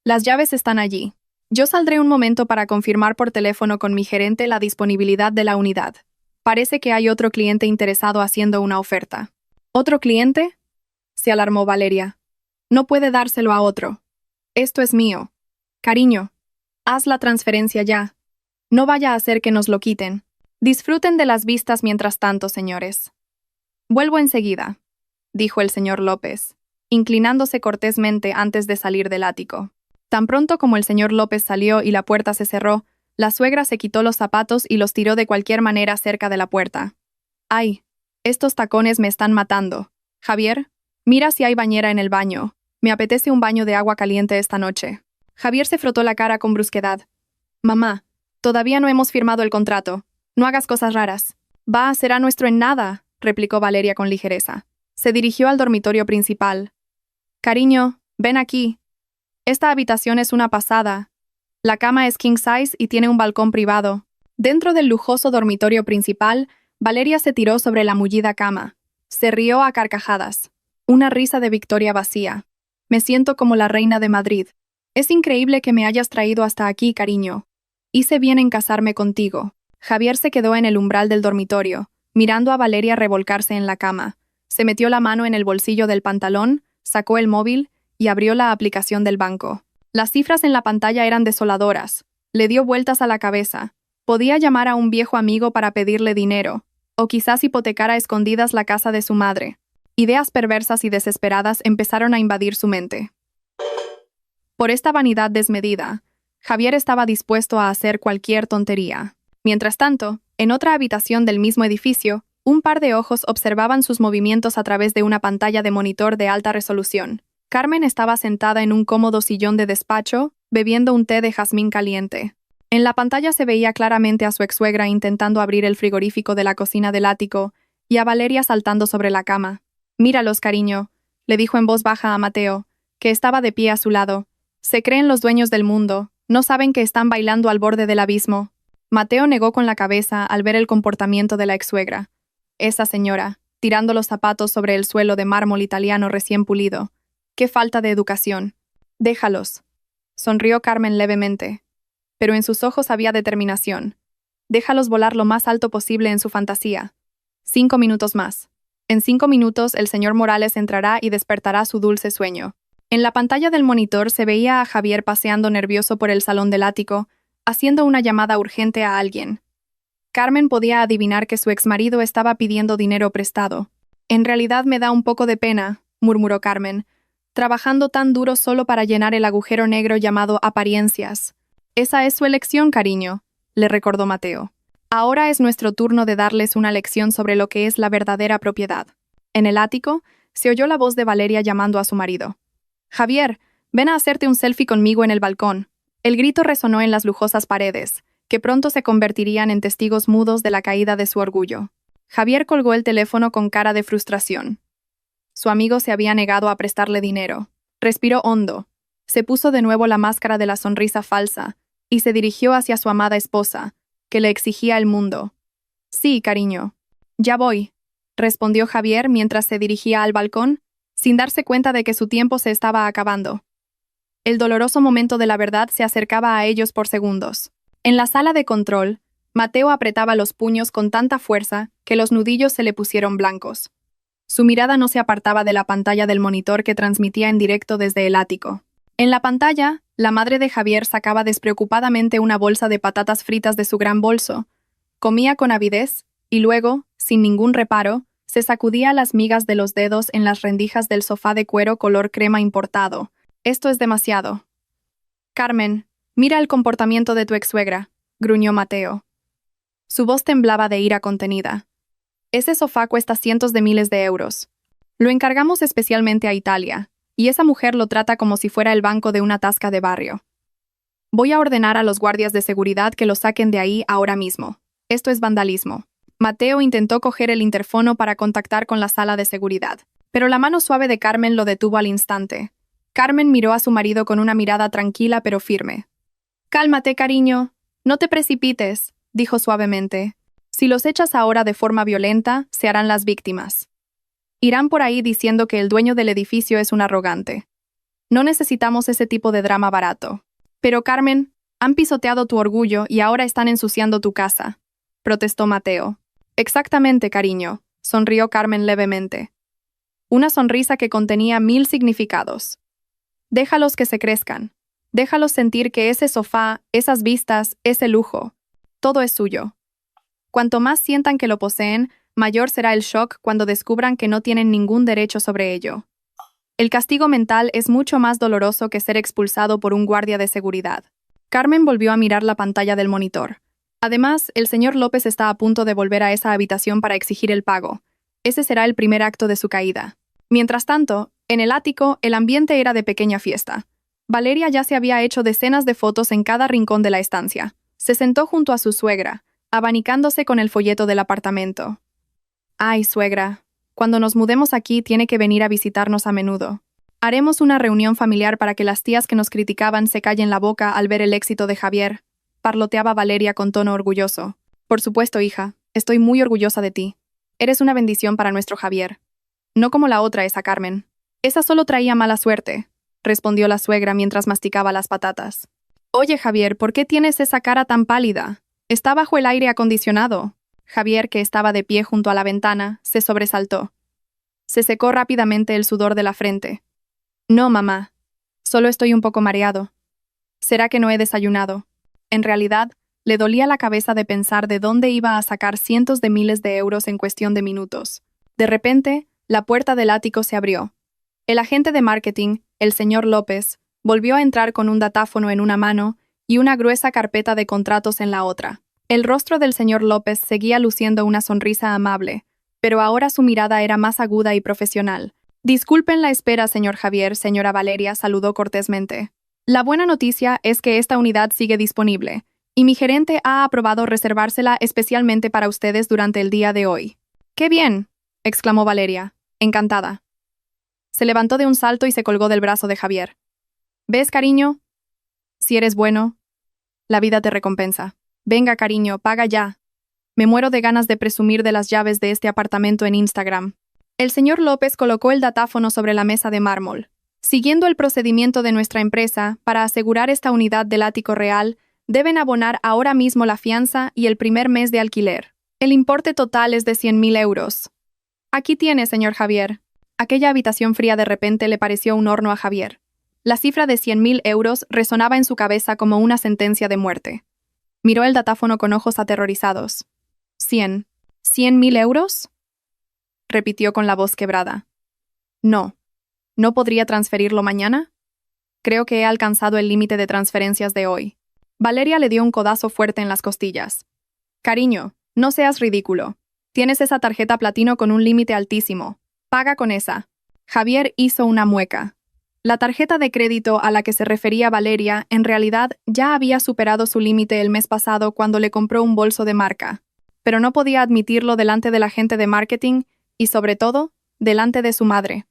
Las llaves están allí. Yo saldré un momento para confirmar por teléfono con mi gerente la disponibilidad de la unidad. Parece que hay otro cliente interesado haciendo una oferta». «¿Otro cliente?», se alarmó Valeria. «No puede dárselo a otro. Esto es mío. Cariño, haz la transferencia ya. No vaya a ser que nos lo quiten. Disfruten de las vistas mientras tanto, señores». «Vuelvo enseguida», dijo el señor López, inclinándose cortésmente antes de salir del ático. Tan pronto como el señor López salió y la puerta se cerró, la suegra se quitó los zapatos y los tiró de cualquier manera cerca de la puerta. «Ay, estos tacones me están matando. Javier, mira si hay bañera en el baño. Me apetece un baño de agua caliente esta noche». Javier se frotó la cara con brusquedad. «Mamá, todavía no hemos firmado el contrato. No hagas cosas raras». «Va, será nuestro en nada», replicó Valeria con ligereza. Se dirigió al dormitorio principal. «Cariño, ven aquí. Esta habitación es una pasada. La cama es king size y tiene un balcón privado». Dentro del lujoso dormitorio principal, Valeria se tiró sobre la mullida cama. Se rió a carcajadas. Una risa de victoria vacía. «Me siento como la reina de Madrid. Es increíble que me hayas traído hasta aquí, cariño. Hice bien en casarme contigo». Javier se quedó en el umbral del dormitorio, mirando a Valeria revolcarse en la cama. Se metió la mano en el bolsillo del pantalón, sacó el móvil y abrió la aplicación del banco. Las cifras en la pantalla eran desoladoras. Le dio vueltas a la cabeza. Podía llamar a un viejo amigo para pedirle dinero, o quizás hipotecar a escondidas la casa de su madre. Ideas perversas y desesperadas empezaron a invadir su mente. Por esta vanidad desmedida, Javier estaba dispuesto a hacer cualquier tontería. Mientras tanto, en otra habitación del mismo edificio, un par de ojos observaban sus movimientos a través de una pantalla de monitor de alta resolución. Carmen estaba sentada en un cómodo sillón de despacho, bebiendo un té de jazmín caliente. En la pantalla se veía claramente a su exsuegra intentando abrir el frigorífico de la cocina del ático y a Valeria saltando sobre la cama. «Míralos, cariño», le dijo en voz baja a Mateo, que estaba de pie a su lado. Se creen los dueños del mundo, no saben que están bailando al borde del abismo. Mateo negó con la cabeza al ver el comportamiento de la ex-suegra. Esa señora, tirando los zapatos sobre el suelo de mármol italiano recién pulido. ¡Qué falta de educación! Déjalos. Sonrió Carmen levemente, pero en sus ojos había determinación. Déjalos volar lo más alto posible en su fantasía. 5 minutos más. En 5 minutos el señor Morales entrará y despertará su dulce sueño. En la pantalla del monitor se veía a Javier paseando nervioso por el salón del ático, haciendo una llamada urgente a alguien. Carmen podía adivinar que su exmarido estaba pidiendo dinero prestado. En realidad me da un poco de pena, murmuró Carmen, trabajando tan duro solo para llenar el agujero negro llamado apariencias. Esa es su elección, cariño, le recordó Mateo. Ahora es nuestro turno de darles una lección sobre lo que es la verdadera propiedad. En el ático, se oyó la voz de Valeria llamando a su marido. Javier, ven a hacerte un selfie conmigo en el balcón. El grito resonó en las lujosas paredes, que pronto se convertirían en testigos mudos de la caída de su orgullo. Javier colgó el teléfono con cara de frustración. Su amigo se había negado a prestarle dinero. Respiró hondo. Se puso de nuevo la máscara de la sonrisa falsa y se dirigió hacia su amada esposa, que le exigía el mundo. Sí, cariño. Ya voy, respondió Javier mientras se dirigía al balcón, sin darse cuenta de que su tiempo se estaba acabando. El doloroso momento de la verdad se acercaba a ellos por segundos. En la sala de control, Mateo apretaba los puños con tanta fuerza que los nudillos se le pusieron blancos. Su mirada no se apartaba de la pantalla del monitor que transmitía en directo desde el ático. En la pantalla, la madre de Javier sacaba despreocupadamente una bolsa de patatas fritas de su gran bolso, comía con avidez y luego, sin ningún reparo, se sacudía las migas de los dedos en las rendijas del sofá de cuero color crema importado. Esto es demasiado. Carmen, mira el comportamiento de tu ex-suegra, gruñó Mateo. Su voz temblaba de ira contenida. Ese sofá cuesta cientos de miles de euros. Lo encargamos especialmente a Italia, y esa mujer lo trata como si fuera el banco de una tasca de barrio. Voy a ordenar a los guardias de seguridad que lo saquen de ahí ahora mismo. Esto es vandalismo. Mateo intentó coger el interfono para contactar con la sala de seguridad, pero la mano suave de Carmen lo detuvo al instante. Carmen miró a su marido con una mirada tranquila pero firme. «Cálmate, cariño. No te precipites», dijo suavemente. «Si los echas ahora de forma violenta, se harán las víctimas. Irán por ahí diciendo que el dueño del edificio es un arrogante. No necesitamos ese tipo de drama barato. Pero, Carmen, han pisoteado tu orgullo y ahora están ensuciando tu casa», protestó Mateo. «Exactamente, cariño», sonrió Carmen levemente. Una sonrisa que contenía 1000 significados. «Déjalos que se crezcan. Déjalos sentir que ese sofá, esas vistas, ese lujo, todo es suyo. Cuanto más sientan que lo poseen, mayor será el shock cuando descubran que no tienen ningún derecho sobre ello. El castigo mental es mucho más doloroso que ser expulsado por un guardia de seguridad». Carmen volvió a mirar la pantalla del monitor. Además, el señor López está a punto de volver a esa habitación para exigir el pago. Ese será el primer acto de su caída. Mientras tanto, en el ático, el ambiente era de pequeña fiesta. Valeria ya se había hecho decenas de fotos en cada rincón de la estancia. Se sentó junto a su suegra, abanicándose con el folleto del apartamento. «Ay, suegra, cuando nos mudemos aquí tiene que venir a visitarnos a menudo. Haremos una reunión familiar para que las tías que nos criticaban se callen la boca al ver el éxito de Javier», parloteaba Valeria con tono orgulloso. «Por supuesto, hija, estoy muy orgullosa de ti. Eres una bendición para nuestro Javier. No como la otra, esa Carmen. Esa solo traía mala suerte», respondió la suegra mientras masticaba las patatas. «Oye, Javier, ¿por qué tienes esa cara tan pálida? Está bajo el aire acondicionado». Javier, que estaba de pie junto a la ventana, se sobresaltó. Se secó rápidamente el sudor de la frente. «No, mamá. Solo estoy un poco mareado. ¿Será que no he desayunado?» En realidad, le dolía la cabeza de pensar de dónde iba a sacar cientos de miles de euros en cuestión de minutos. De repente, la puerta del ático se abrió. El agente de marketing, el señor López, volvió a entrar con un datáfono en una mano y una gruesa carpeta de contratos en la otra. El rostro del señor López seguía luciendo una sonrisa amable, pero ahora su mirada era más aguda y profesional. «Disculpen la espera, señor Javier», señora Valeria saludó cortésmente. «La buena noticia es que esta unidad sigue disponible, y mi gerente ha aprobado reservársela especialmente para ustedes durante el día de hoy». «¡Qué bien!», exclamó Valeria, encantada. Se levantó de un salto y se colgó del brazo de Javier. ¿Ves, cariño? Si eres bueno, la vida te recompensa. Venga, cariño, paga ya. Me muero de ganas de presumir de las llaves de este apartamento en Instagram. El señor López colocó el datáfono sobre la mesa de mármol. Siguiendo el procedimiento de nuestra empresa, para asegurar esta unidad del ático real, deben abonar ahora mismo la fianza y el primer mes de alquiler. El importe total es de 100.000 euros. Aquí tiene, señor Javier. Aquella habitación fría de repente le pareció un horno a Javier. La cifra de 100.000 euros resonaba en su cabeza como una sentencia de muerte. Miró el datáfono con ojos aterrorizados. ¿100.000 euros? Repitió con la voz quebrada. ¿No podría transferirlo mañana? Creo que he alcanzado el límite de transferencias de hoy. Valeria le dio un codazo fuerte en las costillas. Cariño, no seas ridículo. Tienes esa tarjeta platino con un límite altísimo. Paga con esa. Javier hizo una mueca. La tarjeta de crédito a la que se refería Valeria en realidad ya había superado su límite el mes pasado cuando le compró un bolso de marca, pero no podía admitirlo delante de la gente de marketing y, sobre todo, delante de su madre.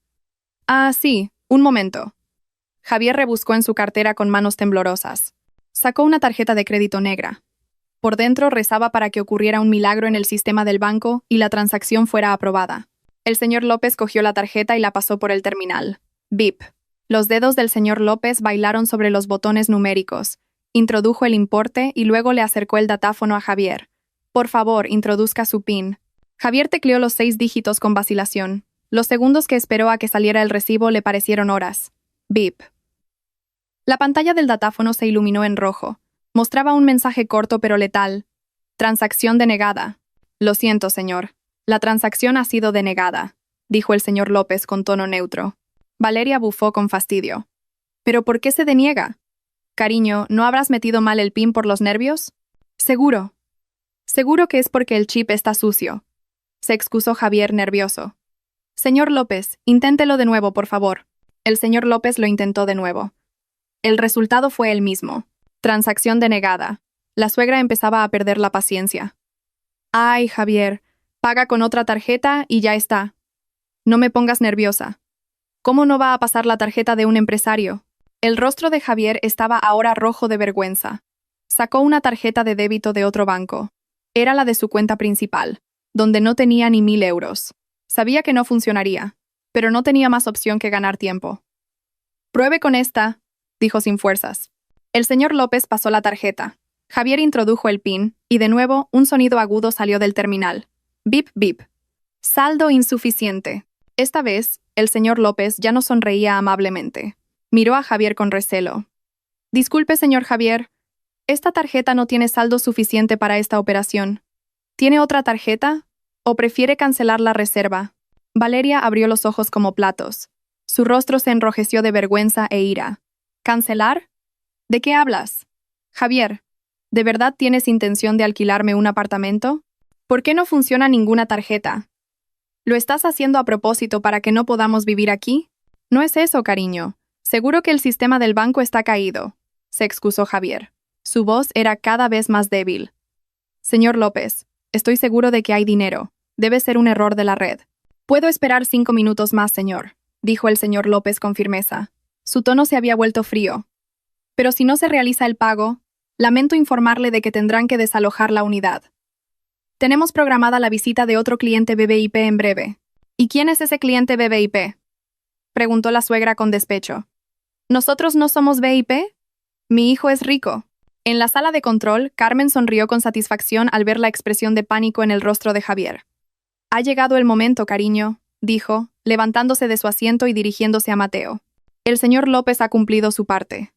Ah, sí, un momento. Javier rebuscó en su cartera con manos temblorosas. Sacó una tarjeta de crédito negra. Por dentro rezaba para que ocurriera un milagro en el sistema del banco y la transacción fuera aprobada. El señor López cogió la tarjeta y la pasó por el terminal. Bip. Los dedos del señor López bailaron sobre los botones numéricos. Introdujo el importe y luego le acercó el datáfono a Javier. Por favor, introduzca su PIN. Javier tecleó los 6 dígitos con vacilación. Los segundos que esperó a que saliera el recibo le parecieron horas. Bip. La pantalla del datáfono se iluminó en rojo. Mostraba un mensaje corto pero letal. Transacción denegada. Lo siento, señor. La transacción ha sido denegada, dijo el señor López con tono neutro. Valeria bufó con fastidio. ¿Pero por qué se deniega? Cariño, ¿no habrás metido mal el PIN por los nervios? Seguro. Seguro que es porque el chip está sucio. Se excusó Javier nervioso. Señor López, inténtelo de nuevo, por favor. El señor López lo intentó de nuevo. El resultado fue el mismo. Transacción denegada. La suegra empezaba a perder la paciencia. Ay, Javier, paga con otra tarjeta y ya está. No me pongas nerviosa. ¿Cómo no va a pasar la tarjeta de un empresario? El rostro de Javier estaba ahora rojo de vergüenza. Sacó una tarjeta de débito de otro banco. Era la de su cuenta principal, donde no tenía ni 1.000 euros. Sabía que no funcionaría, pero no tenía más opción que ganar tiempo. Pruebe con esta, dijo sin fuerzas. El señor López pasó la tarjeta. Javier introdujo el PIN, y de nuevo un sonido agudo salió del terminal. Bip, bip. Saldo insuficiente. Esta vez, el señor López ya no sonreía amablemente. Miró a Javier con recelo. Disculpe, señor Javier. Esta tarjeta no tiene saldo suficiente para esta operación. ¿Tiene otra tarjeta? ¿O prefiere cancelar la reserva? Valeria abrió los ojos como platos. Su rostro se enrojeció de vergüenza e ira. ¿Cancelar? ¿De qué hablas? Javier, ¿de verdad tienes intención de alquilarme un apartamento? ¿Por qué no funciona ninguna tarjeta? ¿Lo estás haciendo a propósito para que no podamos vivir aquí? No es eso, cariño. Seguro que el sistema del banco está caído, se excusó Javier. Su voz era cada vez más débil. Señor López, estoy seguro de que hay dinero. Debe ser un error de la red. Puedo esperar 5 minutos más, señor, dijo el señor López con firmeza. Su tono se había vuelto frío. Pero si no se realiza el pago, lamento informarle de que tendrán que desalojar la unidad. Tenemos programada la visita de otro cliente BBIP en breve. ¿Y quién es ese cliente BBIP? Preguntó la suegra con despecho. ¿Nosotros no somos BIP? Mi hijo es rico. En la sala de control, Carmen sonrió con satisfacción al ver la expresión de pánico en el rostro de Javier. Ha llegado el momento, cariño, dijo, levantándose de su asiento y dirigiéndose a Mateo. El señor López ha cumplido su parte.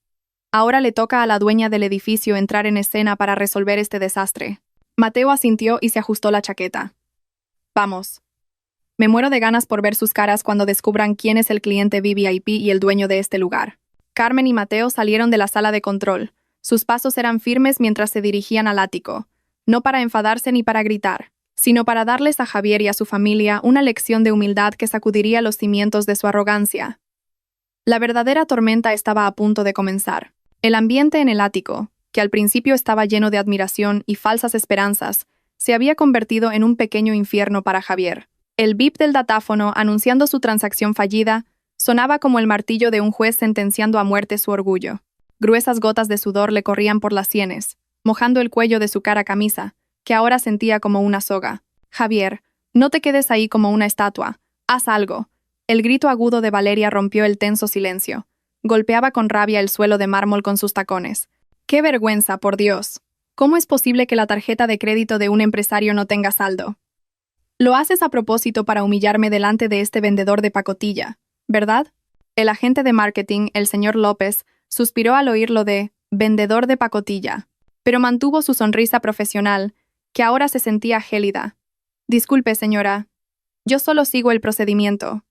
Ahora le toca a la dueña del edificio entrar en escena para resolver este desastre. Mateo asintió y se ajustó la chaqueta. Vamos. Me muero de ganas por ver sus caras cuando descubran quién es el cliente VIP y el dueño de este lugar. Carmen y Mateo salieron de la sala de control. Sus pasos eran firmes mientras se dirigían al ático, no para enfadarse ni para gritar, sino para darles a Javier y a su familia una lección de humildad que sacudiría los cimientos de su arrogancia. La verdadera tormenta estaba a punto de comenzar. El ambiente en el ático, que al principio estaba lleno de admiración y falsas esperanzas, se había convertido en un pequeño infierno para Javier. El bip del datáfono anunciando su transacción fallida Sonaba como el martillo de un juez sentenciando a muerte su orgullo. Gruesas gotas de sudor le corrían por las sienes, mojando el cuello de su cara camisa, que ahora sentía como una soga. Javier, no te quedes ahí como una estatua. Haz algo. El grito agudo de Valeria rompió el tenso silencio. Golpeaba con rabia el suelo de mármol con sus tacones. ¡Qué vergüenza, por Dios! ¿Cómo es posible que la tarjeta de crédito de un empresario no tenga saldo? Lo haces a propósito para humillarme delante de este vendedor de pacotilla, ¿verdad? El agente de marketing, el señor López, suspiró al oír lo de vendedor de pacotilla, pero mantuvo su sonrisa profesional, que ahora se sentía gélida. Disculpe, señora. Yo solo sigo el procedimiento.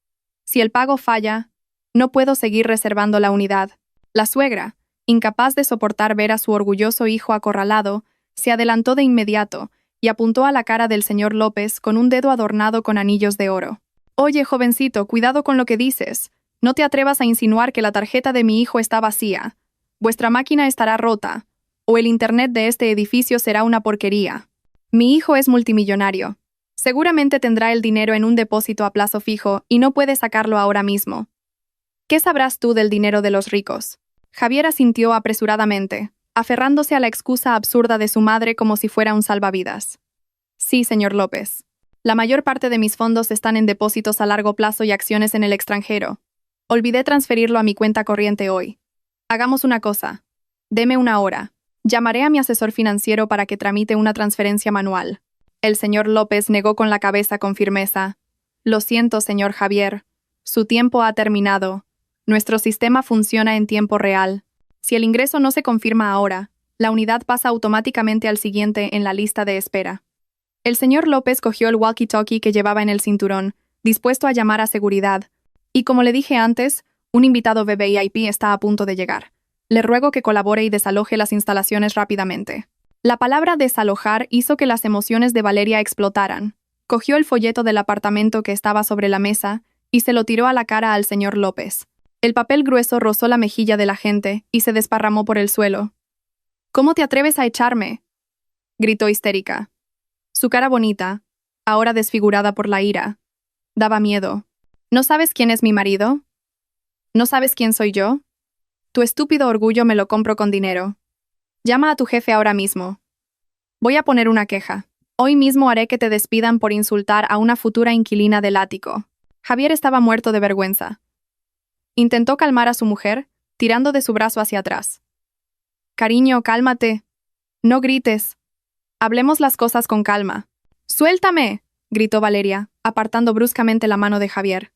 Si el pago falla, no puedo seguir reservando la unidad. La suegra, incapaz de soportar ver a su orgulloso hijo acorralado, se adelantó de inmediato y apuntó a la cara del señor López con un dedo adornado con anillos de oro. Oye, jovencito, cuidado con lo que dices. No te atrevas a insinuar que la tarjeta de mi hijo está vacía. Vuestra máquina estará rota, o el internet de este edificio será una porquería. Mi hijo es multimillonario. Seguramente tendrá el dinero en un depósito a plazo fijo y no puede sacarlo ahora mismo. ¿Qué sabrás tú del dinero de los ricos? Javier asintió apresuradamente, aferrándose a la excusa absurda de su madre como si fuera un salvavidas. Sí, señor López. La mayor parte de mis fondos están en depósitos a largo plazo y acciones en el extranjero. Olvidé transferirlo a mi cuenta corriente hoy. Hagamos una cosa. Deme una hora. Llamaré a mi asesor financiero para que tramite una transferencia manual. El señor López negó con la cabeza con firmeza. Lo siento, señor Javier. Su tiempo ha terminado. Nuestro sistema funciona en tiempo real. Si el ingreso no se confirma ahora, la unidad pasa automáticamente al siguiente en la lista de espera. El señor López cogió el walkie-talkie que llevaba en el cinturón, dispuesto a llamar a seguridad. Y como le dije antes, un invitado VIP está a punto de llegar. Le ruego que colabore y desaloje las instalaciones rápidamente. La palabra desalojar hizo que las emociones de Valeria explotaran. Cogió el folleto del apartamento que estaba sobre la mesa y se lo tiró a la cara al señor López. El papel grueso rozó la mejilla del agente y se desparramó por el suelo. ¿Cómo te atreves a echarme?, gritó histérica. Su cara bonita, ahora desfigurada por la ira, daba miedo. ¿No sabes quién es mi marido? ¿No sabes quién soy yo? Tu estúpido orgullo me lo compro con dinero. Llama a tu jefe ahora mismo. Voy a poner una queja. Hoy mismo haré que te despidan por insultar a una futura inquilina del ático. Javier estaba muerto de vergüenza. Intentó calmar a su mujer, tirando de su brazo hacia atrás. Cariño, cálmate. No grites. Hablemos las cosas con calma. ¡Suéltame!, gritó Valeria, apartando bruscamente la mano de Javier.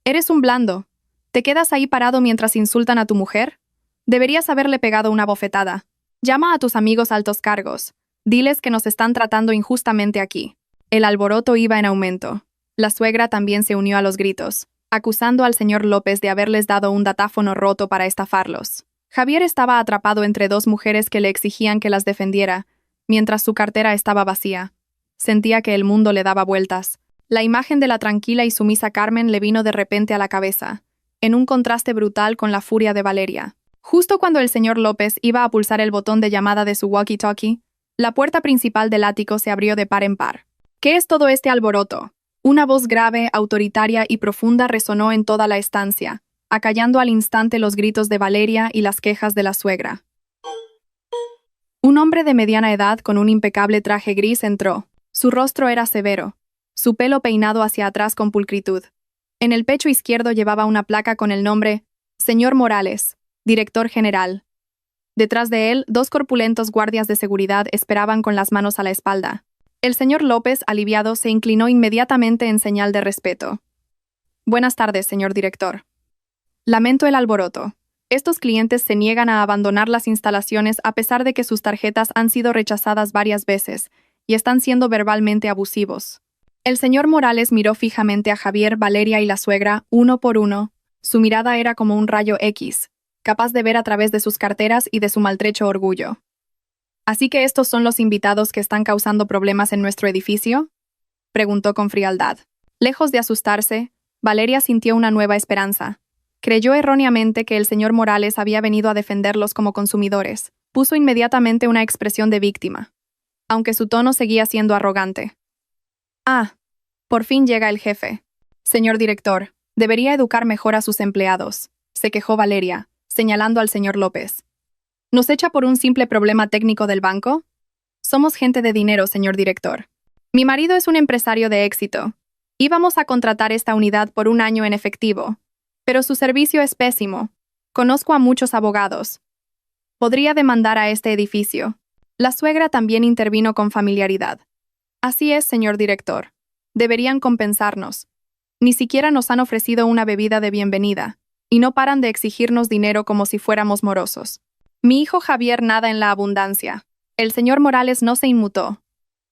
Eres un blando. ¿Te quedas ahí parado mientras insultan a tu mujer? Deberías haberle pegado una bofetada. Llama a tus amigos altos cargos. Diles que nos están tratando injustamente aquí. El alboroto iba en aumento. La suegra también se unió a los gritos, acusando al señor López de haberles dado un datáfono roto para estafarlos. Javier estaba atrapado entre dos mujeres que le exigían que las defendiera, mientras su cartera estaba vacía. Sentía que el mundo le daba vueltas. La imagen de la tranquila y sumisa Carmen le vino de repente a la cabeza, en un contraste brutal con la furia de Valeria. Justo cuando el señor López iba a pulsar el botón de llamada de su walkie-talkie, la puerta principal del ático se abrió de par en par. ¿Qué es todo este alboroto? Una voz grave, autoritaria y profunda resonó en toda la estancia, acallando al instante los gritos de Valeria y las quejas de la suegra. Un hombre de mediana edad con un impecable traje gris entró. Su rostro era severo, su pelo peinado hacia atrás con pulcritud. En el pecho izquierdo llevaba una placa con el nombre Señor Morales, director general. Detrás de él, dos corpulentos guardias de seguridad esperaban con las manos a la espalda. El señor López, aliviado, se inclinó inmediatamente en señal de respeto. Buenas tardes, señor director. Lamento el alboroto. Estos clientes se niegan a abandonar las instalaciones a pesar de que sus tarjetas han sido rechazadas varias veces y están siendo verbalmente abusivos. El señor Morales miró fijamente a Javier, Valeria y la suegra, uno por uno. Su mirada era como un rayo X, capaz de ver a través de sus carteras y de su maltrecho orgullo. ¿Así que estos son los invitados que están causando problemas en nuestro edificio?, preguntó con frialdad. Lejos de asustarse, Valeria sintió una nueva esperanza. Creyó erróneamente que el señor Morales había venido a defenderlos como consumidores. Puso inmediatamente una expresión de víctima, aunque su tono seguía siendo arrogante. Ah, por fin llega el jefe. Señor director, Debería educar mejor a sus empleados, se quejó Valeria, señalando al señor López. ¿Nos echa por un simple problema técnico del banco? Somos gente de dinero, señor director. Mi marido es un empresario de éxito. Íbamos a contratar esta unidad por un año en efectivo, pero su servicio es pésimo. Conozco a muchos abogados. Podría demandar a este edificio. La suegra también intervino con familiaridad. Así es, señor director. Deberían compensarnos. Ni siquiera nos han ofrecido una bebida de bienvenida, y no paran de exigirnos dinero como si fuéramos morosos. Mi hijo Javier nada en la abundancia. El señor Morales no se inmutó.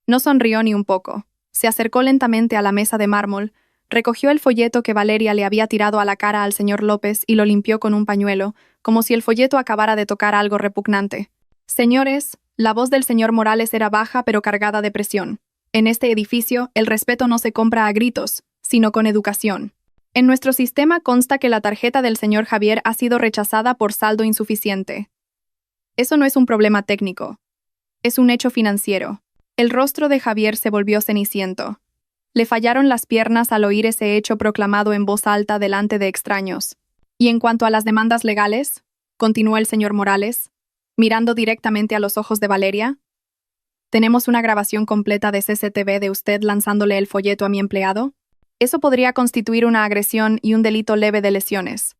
No sonrió ni un poco. Se acercó lentamente a la mesa de mármol, recogió el folleto que Valeria le había tirado a la cara al señor López y lo limpió con un pañuelo, como si el folleto acabara de tocar algo repugnante. Señores, la voz del señor Morales era baja pero cargada de presión. En este edificio, el respeto no se compra a gritos, sino con educación. En nuestro sistema consta que la tarjeta del señor Javier ha sido rechazada por saldo insuficiente. Eso no es un problema técnico. Es un hecho financiero. El rostro de Javier se volvió ceniciento. Le fallaron las piernas al oír ese hecho proclamado en voz alta delante de extraños. Y en cuanto a las demandas legales, continuó el señor Morales, mirando directamente a los ojos de Valeria, tenemos una grabación completa de CCTV de usted lanzándole el folleto a mi empleado. Eso podría constituir una agresión y un delito leve de lesiones.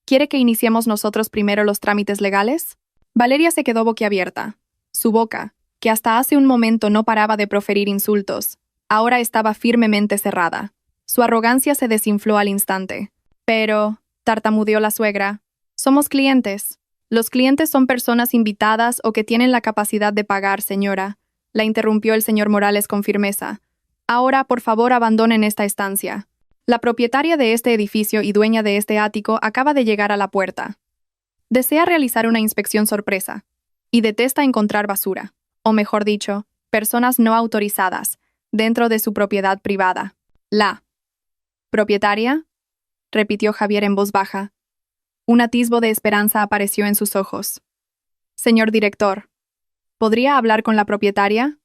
¿Quiere que iniciemos nosotros primero los trámites legales? Valeria se quedó boquiabierta. Su boca, que hasta hace un momento no paraba de proferir insultos, ahora estaba firmemente cerrada. Su arrogancia se desinfló al instante. Pero, tartamudeó la suegra, somos clientes. Los clientes son personas invitadas o que tienen la capacidad de pagar, señora, la interrumpió el señor Morales con firmeza. Ahora, por favor, abandonen esta estancia. La propietaria de este edificio y dueña de este ático acaba de llegar a la puerta. Desea realizar una inspección sorpresa y detesta encontrar basura, o mejor dicho, personas no autorizadas, dentro de su propiedad privada. ¿La propietaria?, repitió Javier en voz baja. Un atisbo de esperanza apareció en sus ojos. Señor director, ¿podría hablar con la propietaria?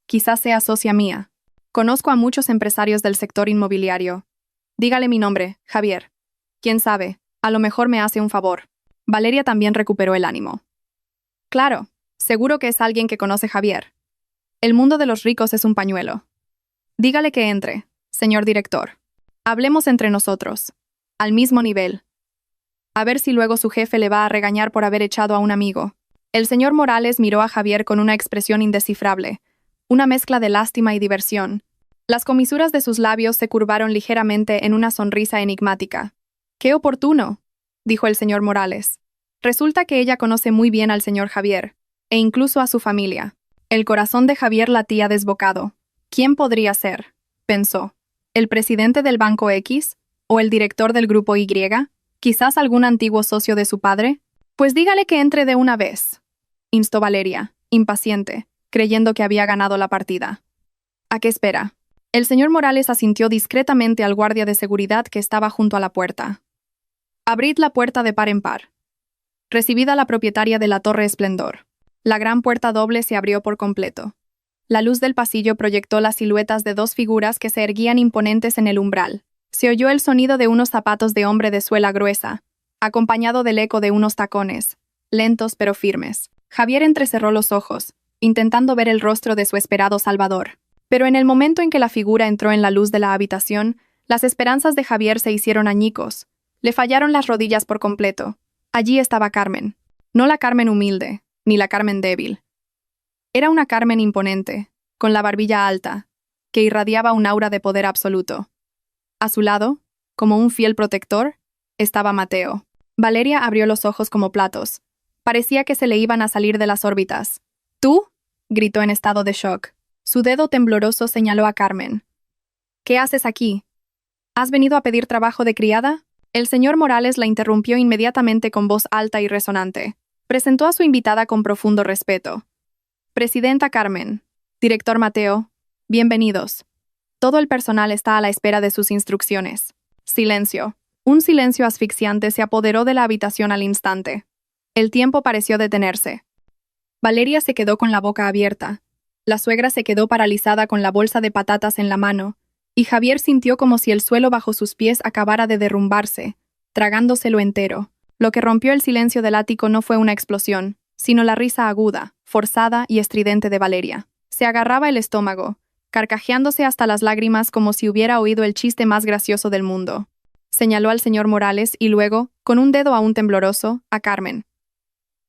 Quizás sea socia mía. Conozco a muchos empresarios del sector inmobiliario. Dígale mi nombre, Javier. Quién sabe, a lo mejor me hace un favor. Valeria también recuperó el ánimo. Claro, seguro que es alguien que conoce Javier. El mundo de los ricos es un pañuelo. Dígale que entre, señor director. Hablemos entre nosotros, al mismo nivel. A ver si luego su jefe le va a regañar por haber echado a un amigo. El señor Morales miró a Javier con una expresión indescifrable, una mezcla de lástima y diversión. Las comisuras de sus labios se curvaron ligeramente en una sonrisa enigmática. ¡Qué oportuno!, dijo el señor Morales. Resulta que ella conoce muy bien al señor Javier, e incluso a su familia. El corazón de Javier latía desbocado. ¿Quién podría ser?, pensó. ¿El presidente del Banco X? ¿O el director del Grupo Y? ¿Quizás algún antiguo socio de su padre? Pues dígale que entre de una vez, instó Valeria, impaciente, creyendo que había ganado la partida. ¿A qué espera? El señor Morales asintió discretamente al guardia de seguridad que estaba junto a la puerta. Abrid la puerta de par en par. Recibid a la propietaria de la Torre Esplendor. La gran puerta doble se abrió por completo. La luz del pasillo proyectó las siluetas de dos figuras que se erguían imponentes en el umbral. Se oyó el sonido de unos zapatos de hombre de suela gruesa, acompañado del eco de unos tacones, lentos pero firmes. Javier entrecerró los ojos, intentando ver el rostro de su esperado salvador. Pero en el momento en que la figura entró en la luz de la habitación, las esperanzas de Javier se hicieron añicos. Le fallaron las rodillas por completo. Allí estaba Carmen. No la Carmen humilde, ni la Carmen débil. Era una Carmen imponente, con la barbilla alta, que irradiaba un aura de poder absoluto. A su lado, como un fiel protector, estaba Mateo. Valeria abrió los ojos como platos. Parecía que se le iban a salir de las órbitas. ¿Tú?, gritó en estado de shock. Su dedo tembloroso señaló a Carmen. ¿Qué haces aquí? ¿Has venido a pedir trabajo de criada? El señor Morales la interrumpió inmediatamente con voz alta y resonante. Presentó a su invitada con profundo respeto. Presidenta Carmen, director Mateo, bienvenidos. Todo el personal está a la espera de sus instrucciones. Silencio. Un silencio asfixiante se apoderó de la habitación al instante. El tiempo pareció detenerse. Valeria se quedó con la boca abierta. La suegra se quedó paralizada con la bolsa de patatas en la mano, y Javier sintió como si el suelo bajo sus pies acabara de derrumbarse, tragándoselo entero. Lo que rompió el silencio del ático no fue una explosión, sino la risa aguda, forzada y estridente de Valeria. Se agarraba el estómago, carcajeándose hasta las lágrimas como si hubiera oído el chiste más gracioso del mundo. Señaló al señor Morales y luego, con un dedo aún tembloroso, a Carmen.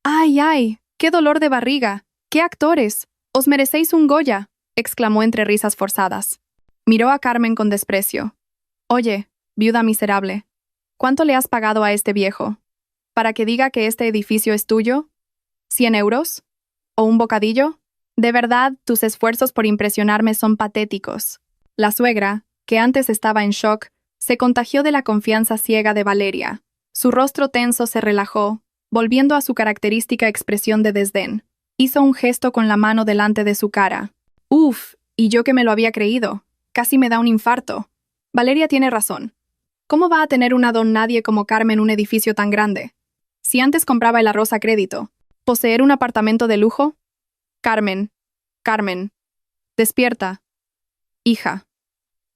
¡Ay, ay! ¡Qué dolor de barriga! ¡Qué actores! ¡Os merecéis un Goya!, exclamó entre risas forzadas. Miró a Carmen con desprecio. Oye, viuda miserable, ¿cuánto le has pagado a este viejo? ¿Para que diga que este edificio es tuyo? ¿100 euros? ¿O un bocadillo? De verdad, tus esfuerzos por impresionarme son patéticos. La suegra, que antes estaba en shock, se contagió de la confianza ciega de Valeria. Su rostro tenso se relajó, volviendo a su característica expresión de desdén. Hizo un gesto con la mano delante de su cara. Uf, y yo que me lo había creído. Casi me da un infarto. Valeria tiene razón. ¿Cómo va a tener una don nadie como Carmen un edificio tan grande? Si antes compraba el arroz a crédito, ¿poseer un apartamento de lujo? Carmen, Carmen, despierta. Hija,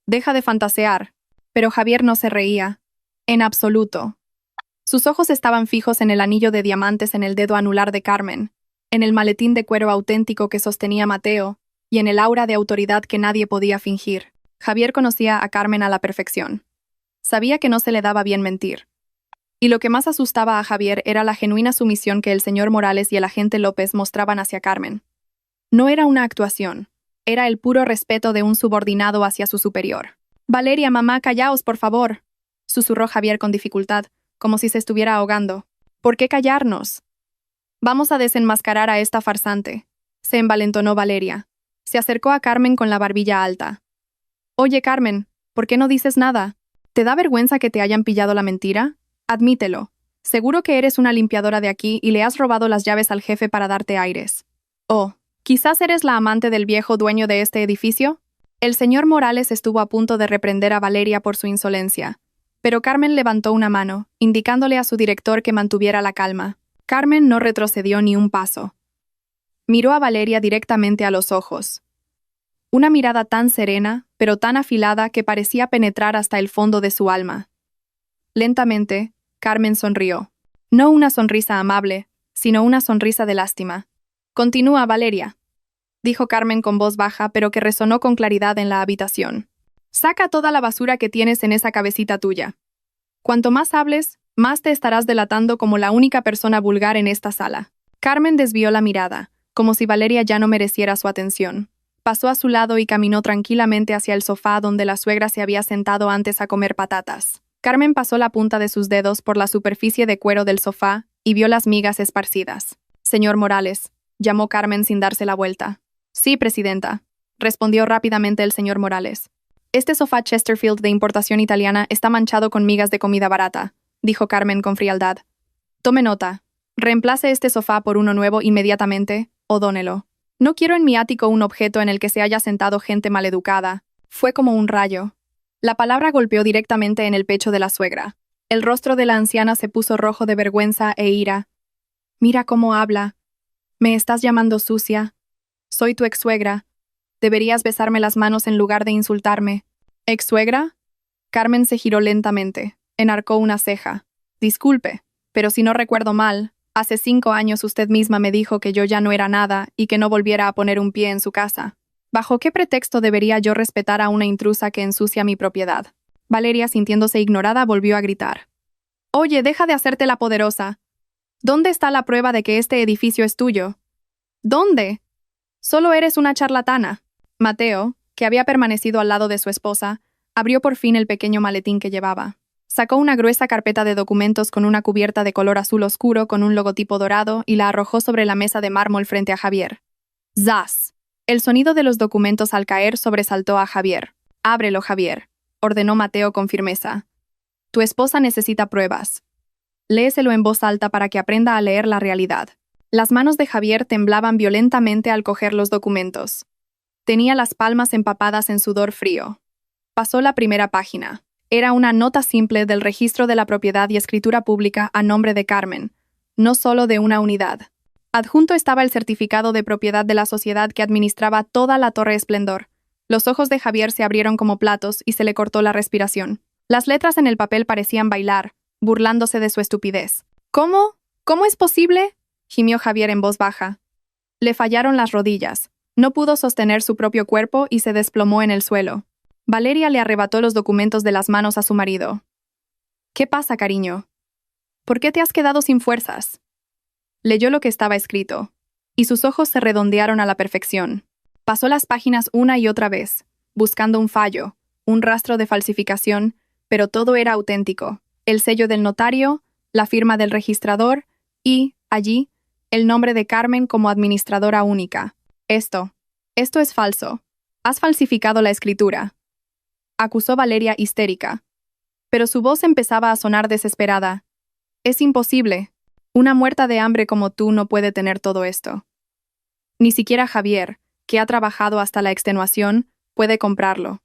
deja de fantasear. Pero Javier no se reía. En absoluto. Sus ojos estaban fijos en el anillo de diamantes en el dedo anular de Carmen, en el maletín de cuero auténtico que sostenía Mateo, y en el aura de autoridad que nadie podía fingir. Javier conocía a Carmen a la perfección. Sabía que no se le daba bien mentir. Y lo que más asustaba a Javier era la genuina sumisión que el señor Morales y el agente López mostraban hacia Carmen. No era una actuación, era el puro respeto de un subordinado hacia su superior. Valeria, mamá, callaos, por favor, susurró Javier con dificultad, como si se estuviera ahogando. ¿Por qué callarnos? Vamos a desenmascarar a esta farsante, se envalentonó Valeria. Se acercó a Carmen con la barbilla alta. Oye, Carmen, ¿por qué no dices nada? ¿Te da vergüenza que te hayan pillado la mentira? Admítelo. Seguro que eres una limpiadora de aquí y le has robado las llaves al jefe para darte aires. Oh, ¿quizás eres la amante del viejo dueño de este edificio? El señor Morales estuvo a punto de reprender a Valeria por su insolencia, pero Carmen levantó una mano, indicándole a su director que mantuviera la calma. Carmen no retrocedió ni un paso. Miró a Valeria directamente a los ojos. Una mirada tan serena, pero tan afilada que parecía penetrar hasta el fondo de su alma. Lentamente, Carmen sonrió. No una sonrisa amable, sino una sonrisa de lástima. Continúa, Valeria, dijo Carmen con voz baja, pero que resonó con claridad en la habitación. Saca toda la basura que tienes en esa cabecita tuya. Cuanto más hables, más te estarás delatando como la única persona vulgar en esta sala. Carmen desvió la mirada, como si Valeria ya no mereciera su atención. Pasó a su lado y caminó tranquilamente hacia el sofá donde la suegra se había sentado antes a comer patatas. Carmen pasó la punta de sus dedos por la superficie de cuero del sofá y vio las migas esparcidas. Señor Morales, llamó Carmen sin darse la vuelta. Sí, presidenta, respondió rápidamente el señor Morales. Este sofá Chesterfield de importación italiana está manchado con migas de comida barata, dijo Carmen con frialdad. Tome nota. Reemplace este sofá por uno nuevo inmediatamente, o dónelo. No quiero en mi ático un objeto en el que se haya sentado gente maleducada. Fue como un rayo. La palabra golpeó directamente en el pecho de la suegra. El rostro de la anciana se puso rojo de vergüenza e ira. Mira cómo habla. ¿Me estás llamando sucia? Soy tu ex-suegra. Deberías besarme las manos en lugar de insultarme. ¿Ex-suegra? Carmen se giró lentamente. Enarcó una ceja. Disculpe, pero si no recuerdo mal, hace 5 años usted misma me dijo que yo ya no era nada y que no volviera a poner un pie en su casa. ¿Bajo qué pretexto debería yo respetar a una intrusa que ensucia mi propiedad? Valeria, sintiéndose ignorada, volvió a gritar. Oye, deja de hacerte la poderosa. ¿Dónde está la prueba de que este edificio es tuyo? ¿Dónde? Solo eres una charlatana. Mateo, que había permanecido al lado de su esposa, abrió por fin el pequeño maletín que llevaba. Sacó una gruesa carpeta de documentos con una cubierta de color azul oscuro con un logotipo dorado y la arrojó sobre la mesa de mármol frente a Javier. ¡Zas! El sonido de los documentos al caer sobresaltó a Javier. Ábrelo, Javier, ordenó Mateo con firmeza. Tu esposa necesita pruebas. Léeselo en voz alta para que aprenda a leer la realidad. Las manos de Javier temblaban violentamente al coger los documentos. Tenía las palmas empapadas en sudor frío. Pasó la primera página. Era una nota simple del registro de la propiedad y escritura pública a nombre de Carmen, no solo de una unidad. Adjunto estaba el certificado de propiedad de la sociedad que administraba toda la Torre Esplendor, Los ojos de Javier se abrieron como platos y se le cortó la respiración. Las letras en el papel parecían bailar, burlándose de su estupidez. ¿Cómo? ¿Cómo es posible?, gimió Javier en voz baja. Le fallaron las rodillas. No pudo sostener su propio cuerpo y se desplomó en el suelo. Valeria le arrebató los documentos de las manos a su marido. ¿Qué pasa, cariño? ¿Por qué te has quedado sin fuerzas? Leyó lo que estaba escrito, y sus ojos se redondearon a la perfección. Pasó las páginas una y otra vez, buscando un fallo, un rastro de falsificación, pero todo era auténtico. El sello del notario, la firma del registrador y, allí, el nombre de Carmen como administradora única. Esto es falso. Has falsificado la escritura, acusó Valeria histérica. Pero su voz empezaba a sonar desesperada. Es imposible. Una muerta de hambre como tú no puede tener todo esto. Ni siquiera Javier, que ha trabajado hasta la extenuación, puede comprarlo.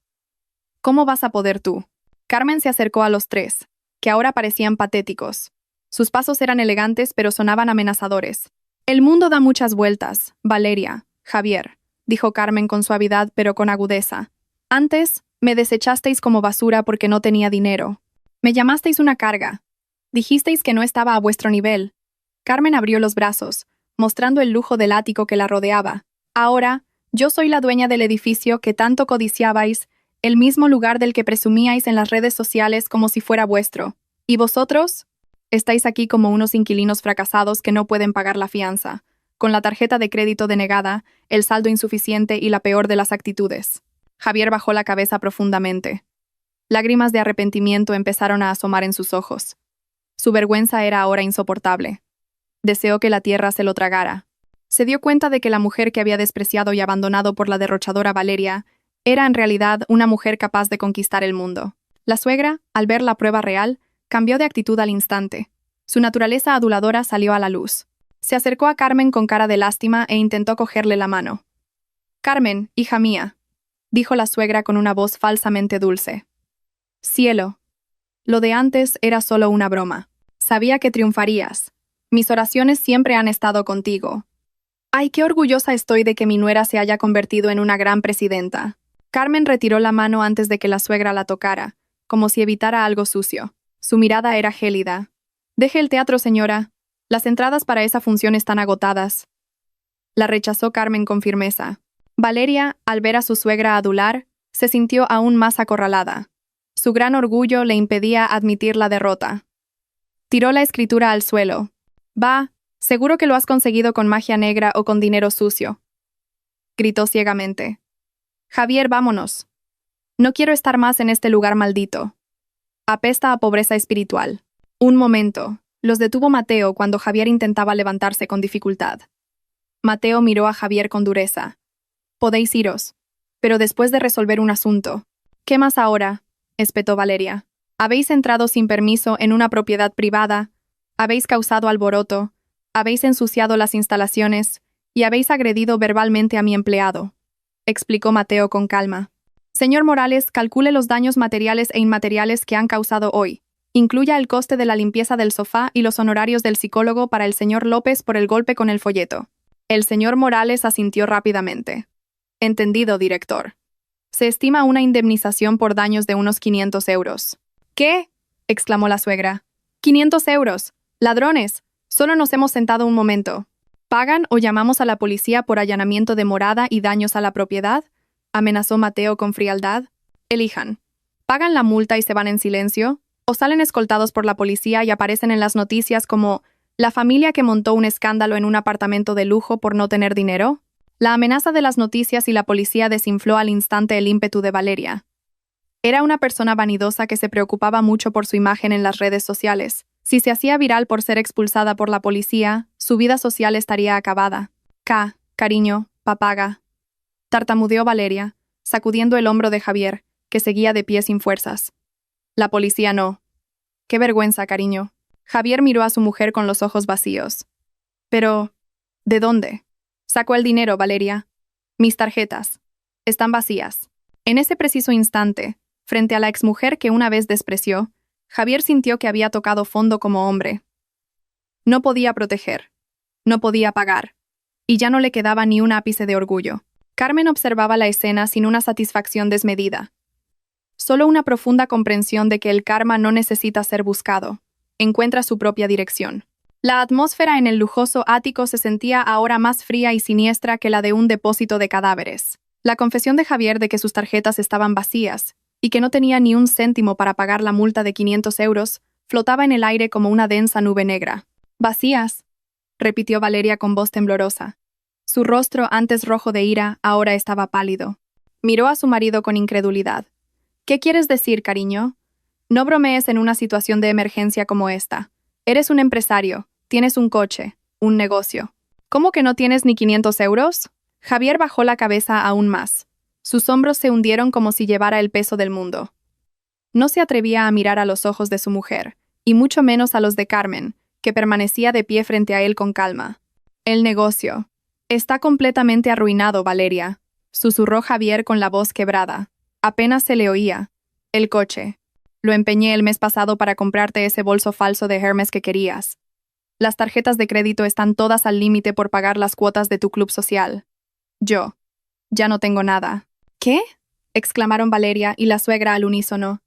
¿Cómo vas a poder tú? Carmen se acercó a los tres, que ahora parecían patéticos. Sus pasos eran elegantes pero sonaban amenazadores. El mundo da muchas vueltas, Valeria, Javier, dijo Carmen con suavidad pero con agudeza. Antes, me desechasteis como basura porque no tenía dinero. Me llamasteis una carga. Dijisteis que no estaba a vuestro nivel. Carmen abrió los brazos, mostrando el lujo del ático que la rodeaba. Ahora, yo soy la dueña del edificio que tanto codiciabais, el mismo lugar del que presumíais en las redes sociales como si fuera vuestro. ¿Y vosotros? Estáis aquí como unos inquilinos fracasados que no pueden pagar la fianza, con la tarjeta de crédito denegada, el saldo insuficiente y la peor de las actitudes. Javier bajó la cabeza profundamente. Lágrimas de arrepentimiento empezaron a asomar en sus ojos. Su vergüenza era ahora insoportable. Deseó que la tierra se lo tragara. Se dio cuenta de que la mujer que había despreciado y abandonado por la derrochadora Valeria era en realidad una mujer capaz de conquistar el mundo. La suegra, al ver la prueba real, cambió de actitud al instante. Su naturaleza aduladora salió a la luz. Se acercó a Carmen con cara de lástima e intentó cogerle la mano. «Carmen, hija mía», dijo la suegra con una voz falsamente dulce. «Cielo, lo de antes era solo una broma. Sabía que triunfarías. Mis oraciones siempre han estado contigo. Ay, qué orgullosa estoy de que mi nuera se haya convertido en una gran presidenta». Carmen retiró la mano antes de que la suegra la tocara, como si evitara algo sucio. Su mirada era gélida. «Deje el teatro, señora. Las entradas para esa función están agotadas». La rechazó Carmen con firmeza. Valeria, al ver a su suegra adular, se sintió aún más acorralada. Su gran orgullo le impedía admitir la derrota. Tiró la escritura al suelo. «Va, seguro que lo has conseguido con magia negra o con dinero sucio», gritó ciegamente. «Javier, vámonos. No quiero estar más en este lugar maldito. Apesta a pobreza espiritual». Un momento. Los detuvo Mateo cuando Javier intentaba levantarse con dificultad. Mateo miró a Javier con dureza. «Podéis iros, pero después de resolver un asunto». «¿Qué más ahora?», espetó Valeria. «Habéis entrado sin permiso en una propiedad privada, habéis causado alboroto, habéis ensuciado las instalaciones y habéis agredido verbalmente a mi empleado», explicó Mateo con calma. «Señor Morales, calcule los daños materiales e inmateriales que han causado hoy. Incluya el coste de la limpieza del sofá y los honorarios del psicólogo para el señor López por el golpe con el folleto». El señor Morales asintió rápidamente. «Entendido, director. Se estima una indemnización por daños de unos 500 euros». «¿Qué?», exclamó la suegra. «¡500 euros! ¡Ladrones! Solo nos hemos sentado un momento. ¿Pagan o llamamos a la policía por allanamiento de morada y daños a la propiedad?», amenazó Mateo con frialdad. «Elijan. ¿Pagan la multa y se van en silencio? ¿O salen escoltados por la policía y aparecen en las noticias como la familia que montó un escándalo en un apartamento de lujo por no tener dinero?» La amenaza de las noticias y la policía desinfló al instante el ímpetu de Valeria. Era una persona vanidosa que se preocupaba mucho por su imagen en las redes sociales. Si se hacía viral por ser expulsada por la policía, su vida social estaría acabada. «Cariño, papaga», tartamudeó Valeria, sacudiendo el hombro de Javier, que seguía de pie sin fuerzas. «La policía no». «Qué vergüenza, cariño». Javier miró a su mujer con los ojos vacíos. «Pero, ¿de dónde?» «Sacó el dinero, Valeria. Mis tarjetas. Están vacías». En ese preciso instante, frente a la exmujer que una vez despreció, Javier sintió que había tocado fondo como hombre. No podía proteger. No podía pagar. Y ya no le quedaba ni un ápice de orgullo. Carmen observaba la escena sin una satisfacción desmedida. Solo una profunda comprensión de que el karma no necesita ser buscado. Encuentra su propia dirección. La atmósfera en el lujoso ático se sentía ahora más fría y siniestra que la de un depósito de cadáveres. La confesión de Javier de que sus tarjetas estaban vacías y que no tenía ni un céntimo para pagar la multa de 500 euros flotaba en el aire como una densa nube negra. «Vacías», repitió Valeria con voz temblorosa. Su rostro, antes rojo de ira, ahora estaba pálido. Miró a su marido con incredulidad. «¿Qué quieres decir, cariño? No bromees en una situación de emergencia como esta. Eres un empresario, tienes un coche, un negocio. ¿Cómo que no tienes ni 500 euros?» Javier bajó la cabeza aún más. Sus hombros se hundieron como si llevara el peso del mundo. No se atrevía a mirar a los ojos de su mujer, y mucho menos a los de Carmen, que permanecía de pie frente a él con calma. «El negocio. Está completamente arruinado, Valeria», susurró Javier con la voz quebrada. Apenas se le oía. «El coche. Lo empeñé el mes pasado para comprarte ese bolso falso de Hermes que querías. Las tarjetas de crédito están todas al límite por pagar las cuotas de tu club social. Yo. Ya no tengo nada». «¿Qué?», exclamaron Valeria y la suegra al unísono.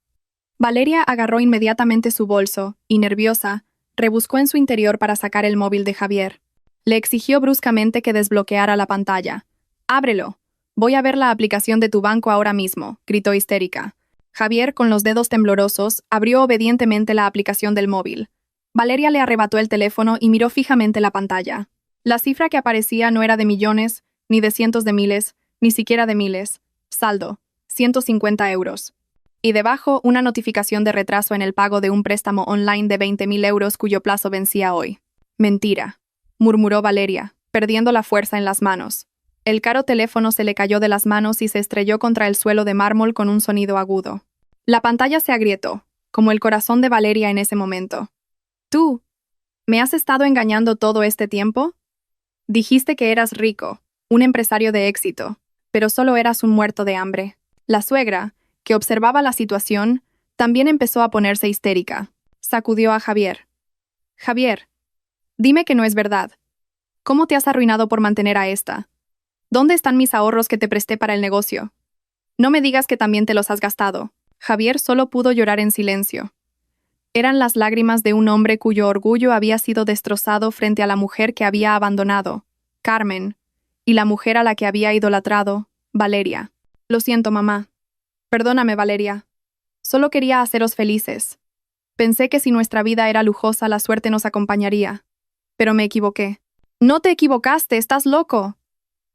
Valeria agarró inmediatamente su bolso y, nerviosa, rebuscó en su interior para sacar el móvil de Javier. Le exigió bruscamente que desbloqueara la pantalla. «Ábrelo. Voy a ver la aplicación de tu banco ahora mismo», gritó histérica. Javier, con los dedos temblorosos, abrió obedientemente la aplicación del móvil. Valeria le arrebató el teléfono y miró fijamente la pantalla. La cifra que aparecía no era de millones, ni de cientos de miles, ni siquiera de miles. Saldo, 150 euros. Y debajo, una notificación de retraso en el pago de un préstamo online de 20.000 euros cuyo plazo vencía hoy. «Mentira», murmuró Valeria, perdiendo la fuerza en las manos. El caro teléfono se le cayó de las manos y se estrelló contra el suelo de mármol con un sonido agudo. La pantalla se agrietó, como el corazón de Valeria en ese momento. «¿Tú? ¿Me has estado engañando todo este tiempo? Dijiste que eras rico, un empresario de éxito, pero solo eras un muerto de hambre». La suegra, que observaba la situación, también empezó a ponerse histérica. Sacudió a Javier. «Javier, dime que no es verdad. ¿Cómo te has arruinado por mantener a esta? ¿Dónde están mis ahorros que te presté para el negocio? No me digas que también te los has gastado». Javier solo pudo llorar en silencio. Eran las lágrimas de un hombre cuyo orgullo había sido destrozado frente a la mujer que había abandonado, Carmen, y la mujer a la que había idolatrado, Valeria. «Lo siento, mamá. Perdóname, Valeria. Solo quería haceros felices. Pensé que si nuestra vida era lujosa, la suerte nos acompañaría. Pero me equivoqué». «No te equivocaste, estás loco»,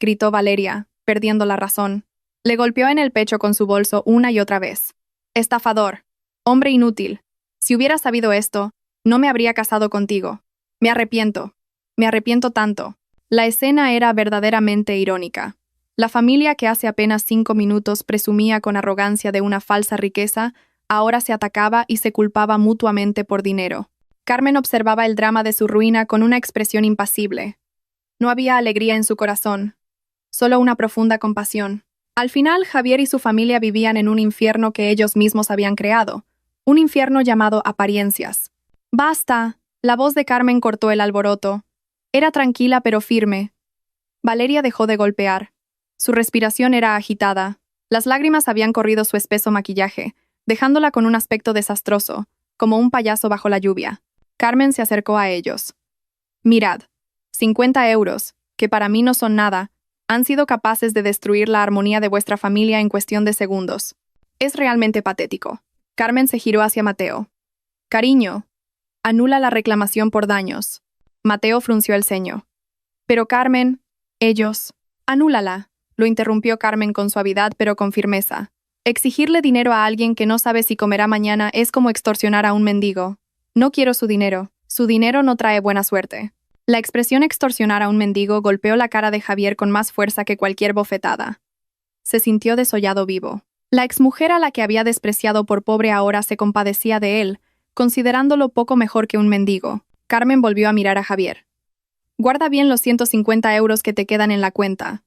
gritó Valeria, perdiendo la razón. Le golpeó en el pecho con su bolso una y otra vez. «Estafador. Hombre inútil. Si hubiera sabido esto, no me habría casado contigo. Me arrepiento. Me arrepiento tanto». La escena era verdaderamente irónica. La familia que hace apenas 5 minutos presumía con arrogancia de una falsa riqueza, ahora se atacaba y se culpaba mutuamente por dinero. Carmen observaba el drama de su ruina con una expresión impasible. No había alegría en su corazón, solo una profunda compasión. Al final, Javier y su familia vivían en un infierno que ellos mismos habían creado, un infierno llamado apariencias. «Basta», la voz de Carmen cortó el alboroto. Era tranquila pero firme. Valeria dejó de golpear. Su respiración era agitada. Las lágrimas habían corrido su espeso maquillaje, dejándola con un aspecto desastroso, como un payaso bajo la lluvia. Carmen se acercó a ellos. «Mirad, 50 euros, que para mí no son nada, han sido capaces de destruir la armonía de vuestra familia en cuestión de segundos. Es realmente patético». Carmen se giró hacia Mateo. «Cariño, anula la reclamación por daños». Mateo frunció el ceño. «Pero Carmen, ellos...» «Anúlala», lo interrumpió Carmen con suavidad pero con firmeza. «Exigirle dinero a alguien que no sabe si comerá mañana es como extorsionar a un mendigo. No quiero su dinero. Su dinero no trae buena suerte». La expresión extorsionar a un mendigo golpeó la cara de Javier con más fuerza que cualquier bofetada. Se sintió desollado vivo. La exmujer a la que había despreciado por pobre ahora se compadecía de él, considerándolo poco mejor que un mendigo. Carmen volvió a mirar a Javier. «Guarda bien los 150 euros que te quedan en la cuenta.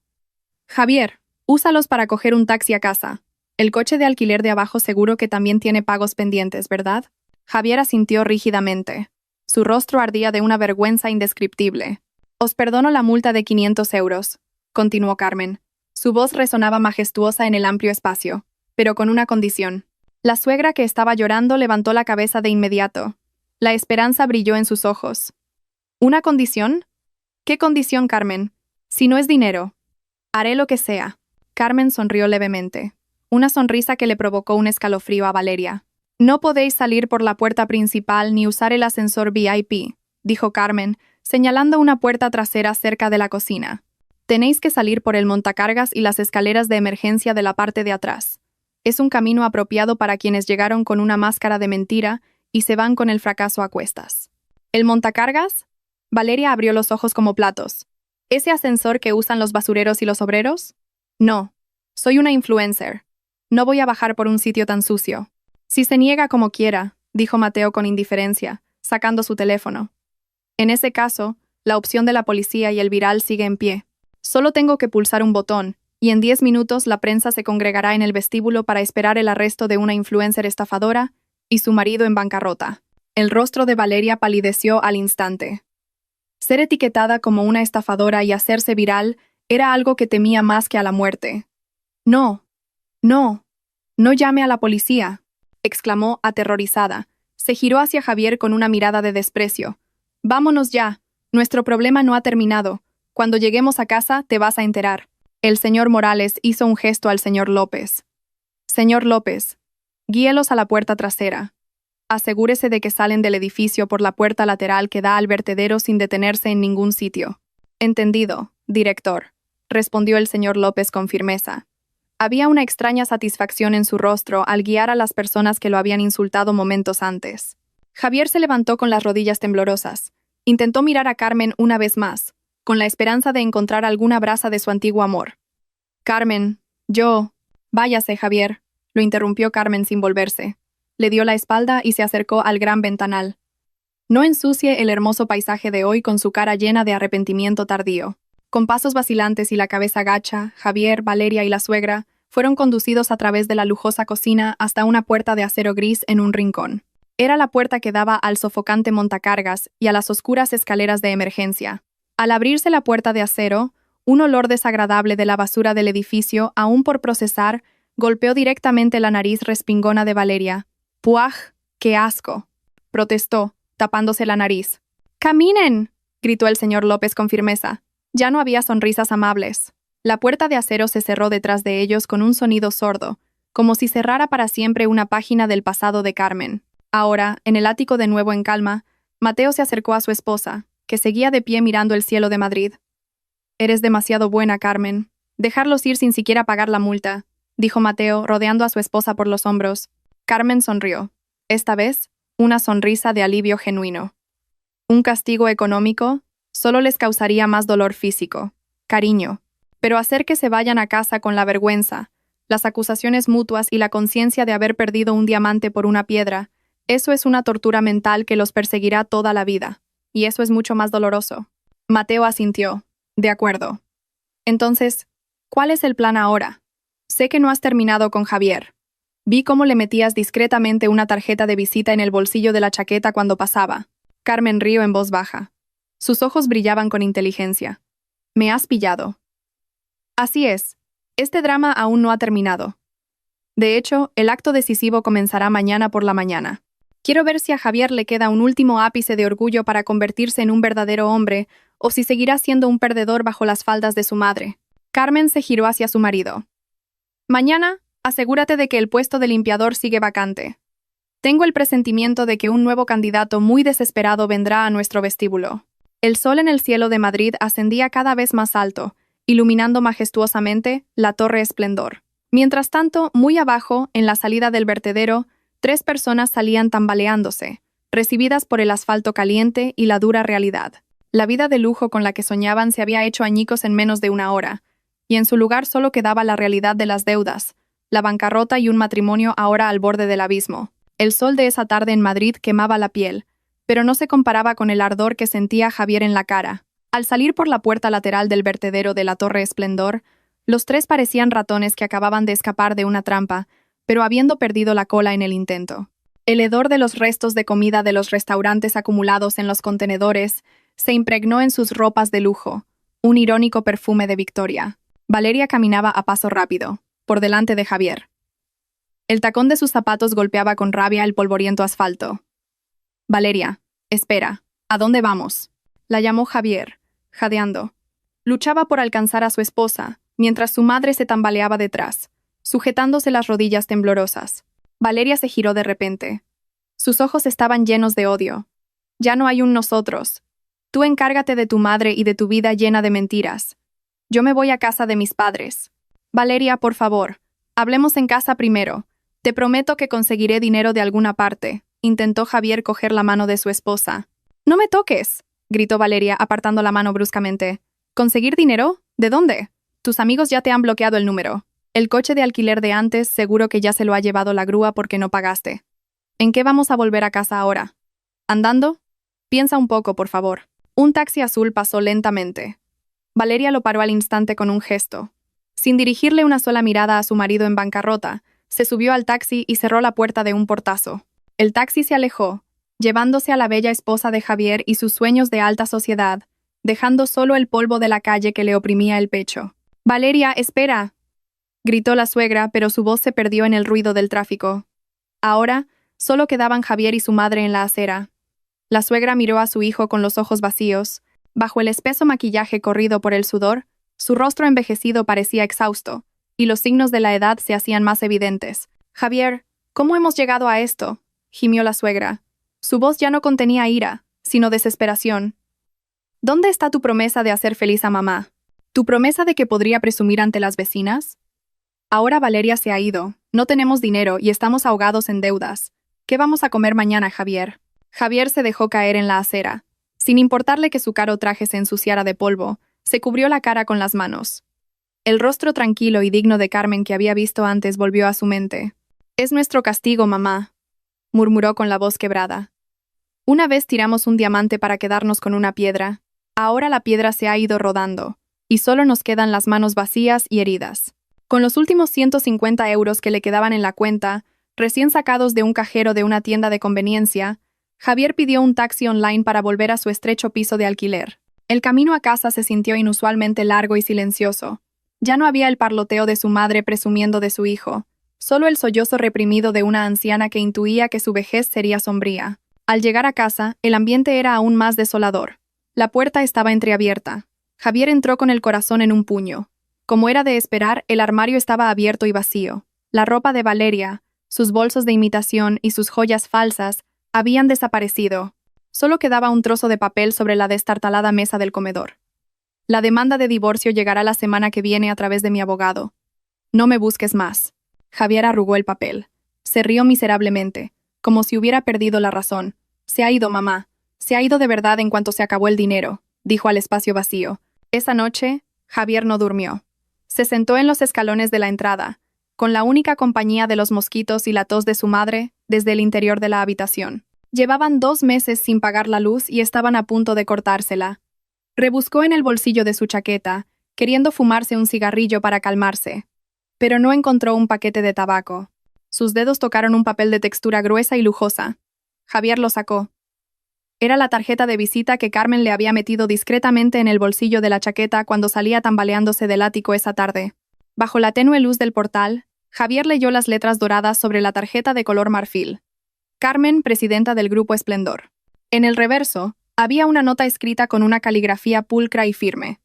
Javier, úsalos para coger un taxi a casa. El coche de alquiler de abajo seguro que también tiene pagos pendientes, ¿verdad?» Javier asintió rígidamente. Su rostro ardía de una vergüenza indescriptible. «Os perdono la multa de 500 euros», continuó Carmen. Su voz resonaba majestuosa en el amplio espacio, pero con una condición. La suegra, que estaba llorando, levantó la cabeza de inmediato. La esperanza brilló en sus ojos. ¿Una condición? ¿Qué condición, Carmen? Si no es dinero. Haré lo que sea. Carmen sonrió levemente, una sonrisa que le provocó un escalofrío a Valeria. No podéis salir por la puerta principal ni usar el ascensor VIP, dijo Carmen, señalando una puerta trasera cerca de la cocina. Tenéis que salir por el montacargas y las escaleras de emergencia de la parte de atrás. Es un camino apropiado para quienes llegaron con una máscara de mentira y se van con el fracaso a cuestas. ¿El montacargas? Valeria abrió los ojos como platos. ¿Ese ascensor que usan los basureros y los obreros? No. Soy una influencer. No voy a bajar por un sitio tan sucio. Si se niega, como quiera, dijo Mateo con indiferencia, sacando su teléfono. En ese caso, la opción de la policía y el viral sigue en pie. Solo tengo que pulsar un botón, y en 10 minutos la prensa se congregará en el vestíbulo para esperar el arresto de una influencer estafadora y su marido en bancarrota. El rostro de Valeria palideció al instante. Ser etiquetada como una estafadora y hacerse viral era algo que temía más que a la muerte. No, no, no llame a la policía, exclamó aterrorizada. Se giró hacia Javier con una mirada de desprecio. Vámonos ya, nuestro problema no ha terminado. Cuando lleguemos a casa te vas a enterar. El señor Morales hizo un gesto al señor López. Señor López, guíelos a la puerta trasera. Asegúrese de que salen del edificio por la puerta lateral que da al vertedero sin detenerse en ningún sitio. Entendido, director, respondió el señor López con firmeza. Había una extraña satisfacción en su rostro al guiar a las personas que lo habían insultado momentos antes. Javier se levantó con las rodillas temblorosas. Intentó mirar a Carmen una vez más, con la esperanza de encontrar alguna brasa de su antiguo amor. Carmen, yo... Váyase, Javier, lo interrumpió Carmen sin volverse. Le dio la espalda y se acercó al gran ventanal. No ensucie el hermoso paisaje de hoy con su cara llena de arrepentimiento tardío. Con pasos vacilantes y la cabeza gacha, Javier, Valeria y la suegra fueron conducidos a través de la lujosa cocina hasta una puerta de acero gris en un rincón. Era la puerta que daba al sofocante montacargas y a las oscuras escaleras de emergencia. Al abrirse la puerta de acero, un olor desagradable de la basura del edificio, aún por procesar, golpeó directamente la nariz respingona de Valeria. ¡Puaj! ¡Qué asco!, protestó, tapándose la nariz. ¡Caminen!, gritó el señor López con firmeza. Ya no había sonrisas amables. La puerta de acero se cerró detrás de ellos con un sonido sordo, como si cerrara para siempre una página del pasado de Carmen. Ahora, en el ático de nuevo en calma, Mateo se acercó a su esposa, que seguía de pie mirando el cielo de Madrid. «Eres demasiado buena, Carmen. Dejarlos ir sin siquiera pagar la multa», dijo Mateo, rodeando a su esposa por los hombros. Carmen sonrió. Esta vez, una sonrisa de alivio genuino. Un castigo económico solo les causaría más dolor físico, cariño, pero hacer que se vayan a casa con la vergüenza, las acusaciones mutuas y la conciencia de haber perdido un diamante por una piedra, eso es una tortura mental que los perseguirá toda la vida, y eso es mucho más doloroso. Mateo asintió. De acuerdo. Entonces, ¿cuál es el plan ahora? Sé que no has terminado con Javier. Vi cómo le metías discretamente una tarjeta de visita en el bolsillo de la chaqueta cuando pasaba. Carmen rió en voz baja. Sus ojos brillaban con inteligencia. Me has pillado. Así es. Este drama aún no ha terminado. De hecho, el acto decisivo comenzará mañana por la mañana. Quiero ver si a Javier le queda un último ápice de orgullo para convertirse en un verdadero hombre, o si seguirá siendo un perdedor bajo las faldas de su madre. Carmen se giró hacia su marido. Mañana, asegúrate de que el puesto de limpiador sigue vacante. Tengo el presentimiento de que un nuevo candidato muy desesperado vendrá a nuestro vestíbulo. El sol en el cielo de Madrid ascendía cada vez más alto, iluminando majestuosamente la Torre Esplendor. Mientras tanto, muy abajo, en la salida del vertedero, 3 personas salían tambaleándose, recibidas por el asfalto caliente y la dura realidad. La vida de lujo con la que soñaban se había hecho añicos en menos de una hora, y en su lugar solo quedaba la realidad de las deudas, la bancarrota y un matrimonio ahora al borde del abismo. El sol de esa tarde en Madrid quemaba la piel, pero no se comparaba con el ardor que sentía Javier en la cara. Al salir por la puerta lateral del vertedero de la Torre Esplendor, los 3 parecían ratones que acababan de escapar de una trampa, pero habiendo perdido la cola en el intento. El hedor de los restos de comida de los restaurantes acumulados en los contenedores se impregnó en sus ropas de lujo, un irónico perfume de victoria. Valeria caminaba a paso rápido, por delante de Javier. El tacón de sus zapatos golpeaba con rabia el polvoriento asfalto. Valeria, espera, ¿a dónde vamos? La llamó Javier, jadeando. Luchaba por alcanzar a su esposa, mientras su madre se tambaleaba detrás, sujetándose las rodillas temblorosas. Valeria se giró de repente. Sus ojos estaban llenos de odio. Ya no hay un nosotros. Tú encárgate de tu madre y de tu vida llena de mentiras. Yo me voy a casa de mis padres. Valeria, por favor, hablemos en casa primero. Te prometo que conseguiré dinero de alguna parte. Intentó Javier coger la mano de su esposa. ¡No me toques!, gritó Valeria, apartando la mano bruscamente. ¿Conseguir dinero? ¿De dónde? Tus amigos ya te han bloqueado el número. El coche de alquiler de antes seguro que ya se lo ha llevado la grúa porque no pagaste. ¿En qué vamos a volver a casa ahora? ¿Andando? Piensa un poco, por favor. Un taxi azul pasó lentamente. Valeria lo paró al instante con un gesto. Sin dirigirle una sola mirada a su marido en bancarrota, se subió al taxi y cerró la puerta de un portazo. El taxi se alejó, llevándose a la bella esposa de Javier y sus sueños de alta sociedad, dejando solo el polvo de la calle que le oprimía el pecho. «Valeria, espera», gritó la suegra, pero su voz se perdió en el ruido del tráfico. Ahora, solo quedaban Javier y su madre en la acera. La suegra miró a su hijo con los ojos vacíos. Bajo el espeso maquillaje corrido por el sudor, su rostro envejecido parecía exhausto, y los signos de la edad se hacían más evidentes. «Javier, ¿cómo hemos llegado a esto?», gimió la suegra. Su voz ya no contenía ira, sino desesperación. «¿Dónde está tu promesa de hacer feliz a mamá? ¿Tu promesa de que podría presumir ante las vecinas? Ahora Valeria se ha ido, no tenemos dinero y estamos ahogados en deudas. ¿Qué vamos a comer mañana, Javier?». Javier se dejó caer en la acera. Sin importarle que su caro traje se ensuciara de polvo, se cubrió la cara con las manos. El rostro tranquilo y digno de Carmen que había visto antes volvió a su mente. «Es nuestro castigo, mamá», murmuró con la voz quebrada. «Una vez tiramos un diamante para quedarnos con una piedra. Ahora la piedra se ha ido rodando, y solo nos quedan las manos vacías y heridas». Con los últimos 150 euros que le quedaban en la cuenta, recién sacados de un cajero de una tienda de conveniencia, Javier pidió un taxi online para volver a su estrecho piso de alquiler. El camino a casa se sintió inusualmente largo y silencioso. Ya no había el parloteo de su madre presumiendo de su hijo, solo el sollozo reprimido de una anciana que intuía que su vejez sería sombría. Al llegar a casa, el ambiente era aún más desolador. La puerta estaba entreabierta. Javier entró con el corazón en un puño. Como era de esperar, el armario estaba abierto y vacío. La ropa de Valeria, sus bolsos de imitación y sus joyas falsas habían desaparecido. Solo quedaba un trozo de papel sobre la destartalada mesa del comedor. «La demanda de divorcio llegará la semana que viene a través de mi abogado. No me busques más». Javier arrugó el papel. Se rió miserablemente, como si hubiera perdido la razón. «Se ha ido, mamá. Se ha ido de verdad en cuanto se acabó el dinero», dijo al espacio vacío. Esa noche, Javier no durmió. Se sentó en los escalones de la entrada, con la única compañía de los mosquitos y la tos de su madre, desde el interior de la habitación. Llevaban 2 meses sin pagar la luz y estaban a punto de cortársela. Rebuscó en el bolsillo de su chaqueta, queriendo fumarse un cigarrillo para calmarse. Pero no encontró un paquete de tabaco. Sus dedos tocaron un papel de textura gruesa y lujosa. Javier lo sacó. Era la tarjeta de visita que Carmen le había metido discretamente en el bolsillo de la chaqueta cuando salía tambaleándose del ático esa tarde. Bajo la tenue luz del portal, Javier leyó las letras doradas sobre la tarjeta de color marfil. Carmen, presidenta del Grupo Esplendor. En el reverso, había una nota escrita con una caligrafía pulcra y firme.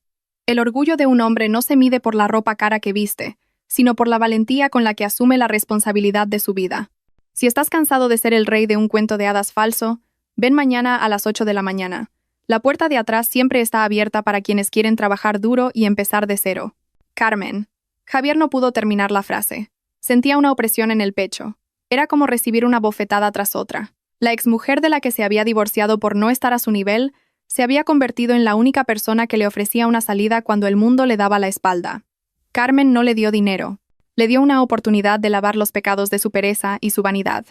El orgullo de un hombre no se mide por la ropa cara que viste, sino por la valentía con la que asume la responsabilidad de su vida. Si estás cansado de ser el rey de un cuento de hadas falso, ven mañana a las 8 de la mañana. La puerta de atrás siempre está abierta para quienes quieren trabajar duro y empezar de cero. Carmen. Javier no pudo terminar la frase. Sentía una opresión en el pecho. Era como recibir una bofetada tras otra. La exmujer de la que se había divorciado por no estar a su nivel, se había convertido en la única persona que le ofrecía una salida cuando el mundo le daba la espalda. Carmen no le dio dinero. Le dio una oportunidad de lavar los pecados de su pereza y su vanidad.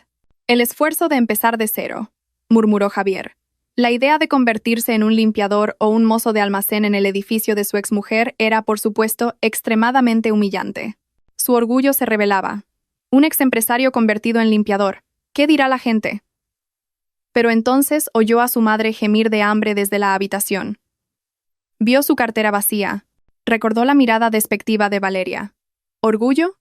El esfuerzo de empezar de cero, murmuró Javier. La idea de convertirse en un limpiador o un mozo de almacén en el edificio de su exmujer era, por supuesto, extremadamente humillante. Su orgullo se rebelaba. Un exempresario convertido en limpiador. ¿Qué dirá la gente? Pero entonces oyó a su madre gemir de hambre desde la habitación. Vio su cartera vacía. Recordó la mirada despectiva de Valeria. ¿Orgullo?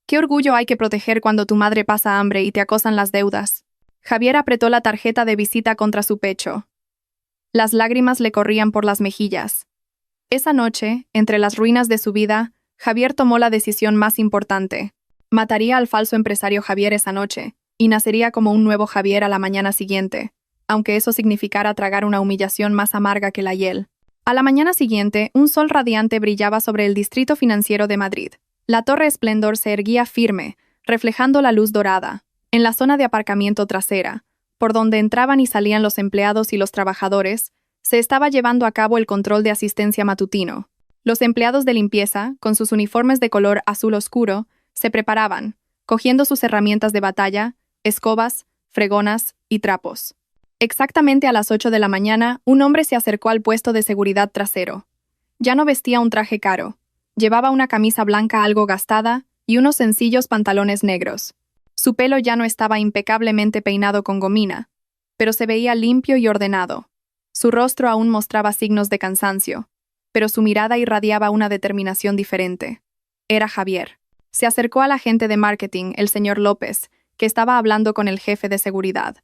¿Qué orgullo hay que proteger cuando tu madre pasa hambre y te acosan las deudas? Javier apretó la tarjeta de visita contra su pecho. Las lágrimas le corrían por las mejillas. Esa noche, entre las ruinas de su vida, Javier tomó la decisión más importante. Mataría al falso empresario Javier esa noche, y nacería como un nuevo Javier a la mañana siguiente, aunque eso significara tragar una humillación más amarga que la hiel. A la mañana siguiente, un sol radiante brillaba sobre el distrito financiero de Madrid. La Torre Esplendor se erguía firme, reflejando la luz dorada, en la zona de aparcamiento trasera, por donde entraban y salían los empleados y los trabajadores, se estaba llevando a cabo el control de asistencia matutino. Los empleados de limpieza, con sus uniformes de color azul oscuro, se preparaban, cogiendo sus herramientas de batalla, escobas, fregonas y trapos. Exactamente a las 8 de la mañana, un hombre se acercó al puesto de seguridad trasero. Ya no vestía un traje caro. Llevaba una camisa blanca algo gastada y unos sencillos pantalones negros. Su pelo ya no estaba impecablemente peinado con gomina, pero se veía limpio y ordenado. Su rostro aún mostraba signos de cansancio, pero su mirada irradiaba una determinación diferente. Era Javier. Se acercó al agente de marketing, el señor López, que estaba hablando con el jefe de seguridad.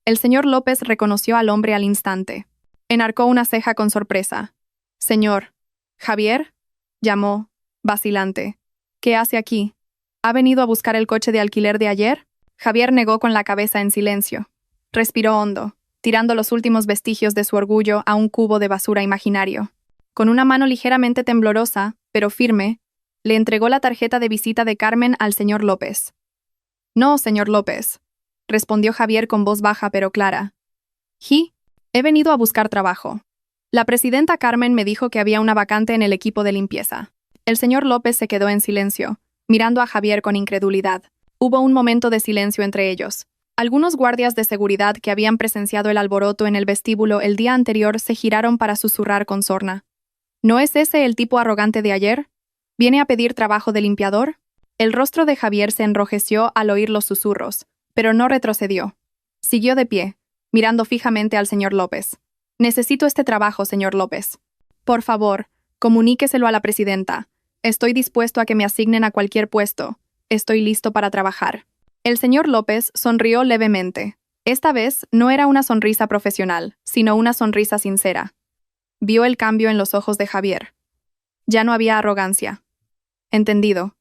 El señor López reconoció al hombre al instante. Enarcó una ceja con sorpresa. «Señor, ¿Javier?», llamó, vacilante. «¿Qué hace aquí? ¿Ha venido a buscar el coche de alquiler de ayer?». Javier negó con la cabeza en silencio. Respiró hondo, tirando los últimos vestigios de su orgullo a un cubo de basura imaginario. Con una mano ligeramente temblorosa, pero firme, le entregó la tarjeta de visita de Carmen al señor López. «No, señor López», respondió Javier con voz baja pero clara. «He venido a buscar trabajo. La presidenta Carmen me dijo que había una vacante en el equipo de limpieza». El señor López se quedó en silencio, mirando a Javier con incredulidad. Hubo un momento de silencio entre ellos. Algunos guardias de seguridad que habían presenciado el alboroto en el vestíbulo el día anterior se giraron para susurrar con sorna. «¿No es ese el tipo arrogante de ayer? ¿Viene a pedir trabajo de limpiador?». El rostro de Javier se enrojeció al oír los susurros, pero no retrocedió. Siguió de pie, mirando fijamente al señor López. «Necesito este trabajo, señor López. Por favor, comuníqueselo a la presidenta. Estoy dispuesto a que me asignen a cualquier puesto. Estoy listo para trabajar». El señor López sonrió levemente. Esta vez no era una sonrisa profesional, sino una sonrisa sincera. Vio el cambio en los ojos de Javier. Ya no había arrogancia. «Entendido.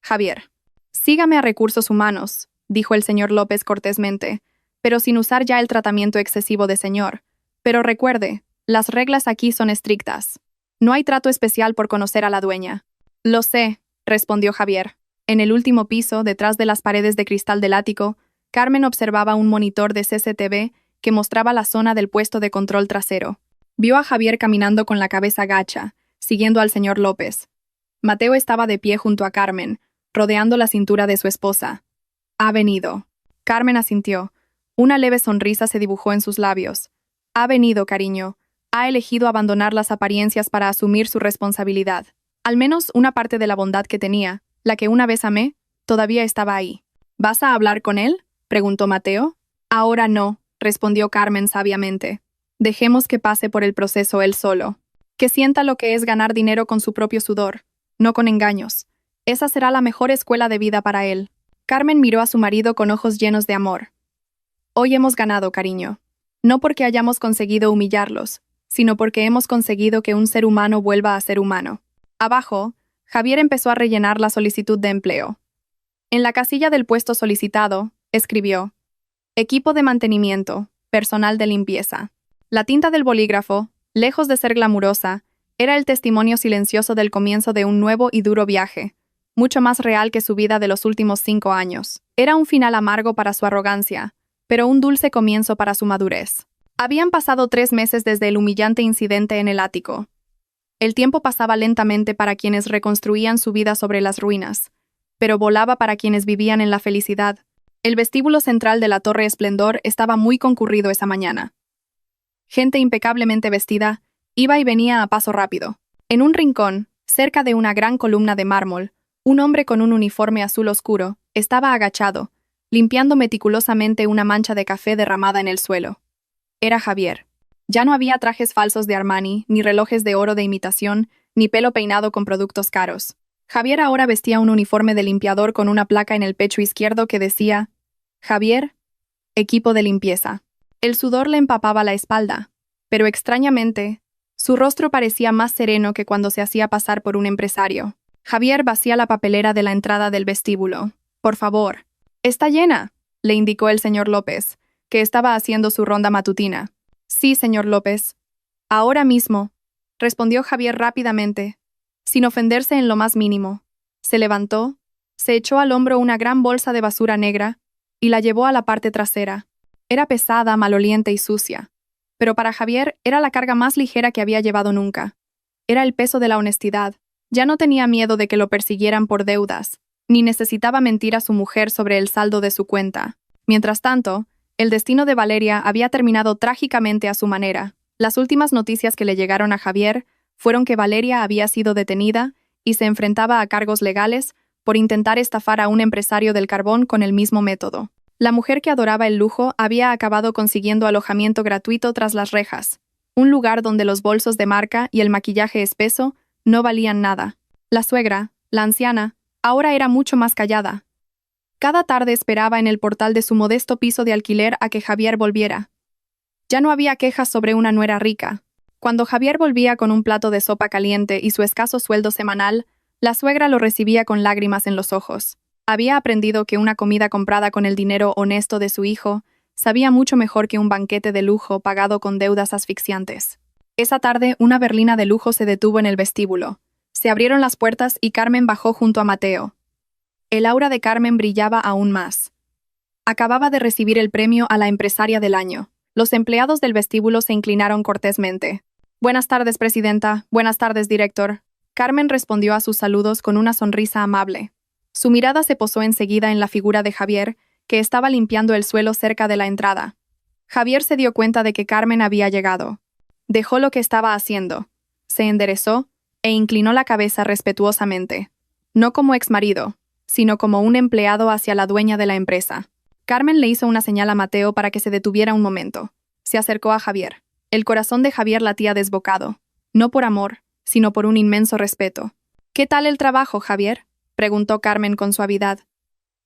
Javier, sígame a Recursos Humanos», dijo el señor López cortésmente, pero sin usar ya el tratamiento excesivo de señor. «Pero recuerde, las reglas aquí son estrictas. No hay trato especial por conocer a la dueña». «Lo sé», respondió Javier. En el último piso, detrás de las paredes de cristal del ático, Carmen observaba un monitor de CCTV que mostraba la zona del puesto de control trasero. Vio a Javier caminando con la cabeza gacha, siguiendo al señor López. Mateo estaba de pie junto a Carmen, rodeando la cintura de su esposa. «Ha venido». Carmen asintió. Una leve sonrisa se dibujó en sus labios. «Ha venido, cariño. Ha elegido abandonar las apariencias para asumir su responsabilidad. Al menos una parte de la bondad que tenía, la que una vez amé, todavía estaba ahí». «¿Vas a hablar con él?», preguntó Mateo. «Ahora no», respondió Carmen sabiamente. «Dejemos que pase por el proceso él solo. Que sienta lo que es ganar dinero con su propio sudor, no con engaños. Esa será la mejor escuela de vida para él». Carmen miró a su marido con ojos llenos de amor. «Hoy hemos ganado, cariño. No porque hayamos conseguido humillarlos, sino porque hemos conseguido que un ser humano vuelva a ser humano». Abajo, Javier empezó a rellenar la solicitud de empleo. En la casilla del puesto solicitado, escribió: «Equipo de mantenimiento, personal de limpieza». La tinta del bolígrafo, lejos de ser glamurosa, era el testimonio silencioso del comienzo de un nuevo y duro viaje, mucho más real que su vida de los últimos 5 años. Era un final amargo para su arrogancia, pero un dulce comienzo para su madurez. Habían pasado 3 meses desde el humillante incidente en el ático. El tiempo pasaba lentamente para quienes reconstruían su vida sobre las ruinas, pero volaba para quienes vivían en la felicidad. El vestíbulo central de la Torre Esplendor estaba muy concurrido esa mañana. Gente impecablemente vestida iba y venía a paso rápido. En un rincón, cerca de una gran columna de mármol, un hombre con un uniforme azul oscuro estaba agachado, limpiando meticulosamente una mancha de café derramada en el suelo. Era Javier. Ya no había trajes falsos de Armani, ni relojes de oro de imitación, ni pelo peinado con productos caros. Javier ahora vestía un uniforme de limpiador con una placa en el pecho izquierdo que decía: Javier, equipo de limpieza. El sudor le empapaba la espalda, pero extrañamente, su rostro parecía más sereno que cuando se hacía pasar por un empresario. Javier vacía la papelera de la entrada del vestíbulo. Por favor. Está llena, le indicó el señor López, que estaba haciendo su ronda matutina. Sí, señor López. Ahora mismo, respondió Javier rápidamente, sin ofenderse en lo más mínimo. Se levantó, se echó al hombro una gran bolsa de basura negra y la llevó a la parte trasera. Era pesada, maloliente y sucia, pero para Javier era la carga más ligera que había llevado nunca. Era el peso de la honestidad. Ya no tenía miedo de que lo persiguieran por deudas, ni necesitaba mentir a su mujer sobre el saldo de su cuenta. Mientras tanto, el destino de Valeria había terminado trágicamente a su manera. Las últimas noticias que le llegaron a Javier fueron que Valeria había sido detenida y se enfrentaba a cargos legales por intentar estafar a un empresario del carbón con el mismo método. La mujer que adoraba el lujo había acabado consiguiendo alojamiento gratuito tras las rejas, un lugar donde los bolsos de marca y el maquillaje espeso no valían nada. La suegra, la anciana, ahora era mucho más callada. Cada tarde esperaba en el portal de su modesto piso de alquiler a que Javier volviera. Ya no había quejas sobre una nuera rica. Cuando Javier volvía con un plato de sopa caliente y su escaso sueldo semanal, la suegra lo recibía con lágrimas en los ojos. Había aprendido que una comida comprada con el dinero honesto de su hijo sabía mucho mejor que un banquete de lujo pagado con deudas asfixiantes. Esa tarde, una berlina de lujo se detuvo en el vestíbulo. Se abrieron las puertas y Carmen bajó junto a Mateo. El aura de Carmen brillaba aún más. Acababa de recibir el premio a la empresaria del año. Los empleados del vestíbulo se inclinaron cortésmente. Buenas tardes, presidenta. Buenas tardes, director. Carmen respondió a sus saludos con una sonrisa amable. Su mirada se posó enseguida en la figura de Javier, que estaba limpiando el suelo cerca de la entrada. Javier se dio cuenta de que Carmen había llegado. Dejó lo que estaba haciendo, se enderezó e inclinó la cabeza respetuosamente. No como exmarido, sino como un empleado hacia la dueña de la empresa. Carmen le hizo una señal a Mateo para que se detuviera un momento. Se acercó a Javier. El corazón de Javier latía desbocado, no por amor, sino por un inmenso respeto. ¿Qué tal el trabajo, Javier?, preguntó Carmen con suavidad.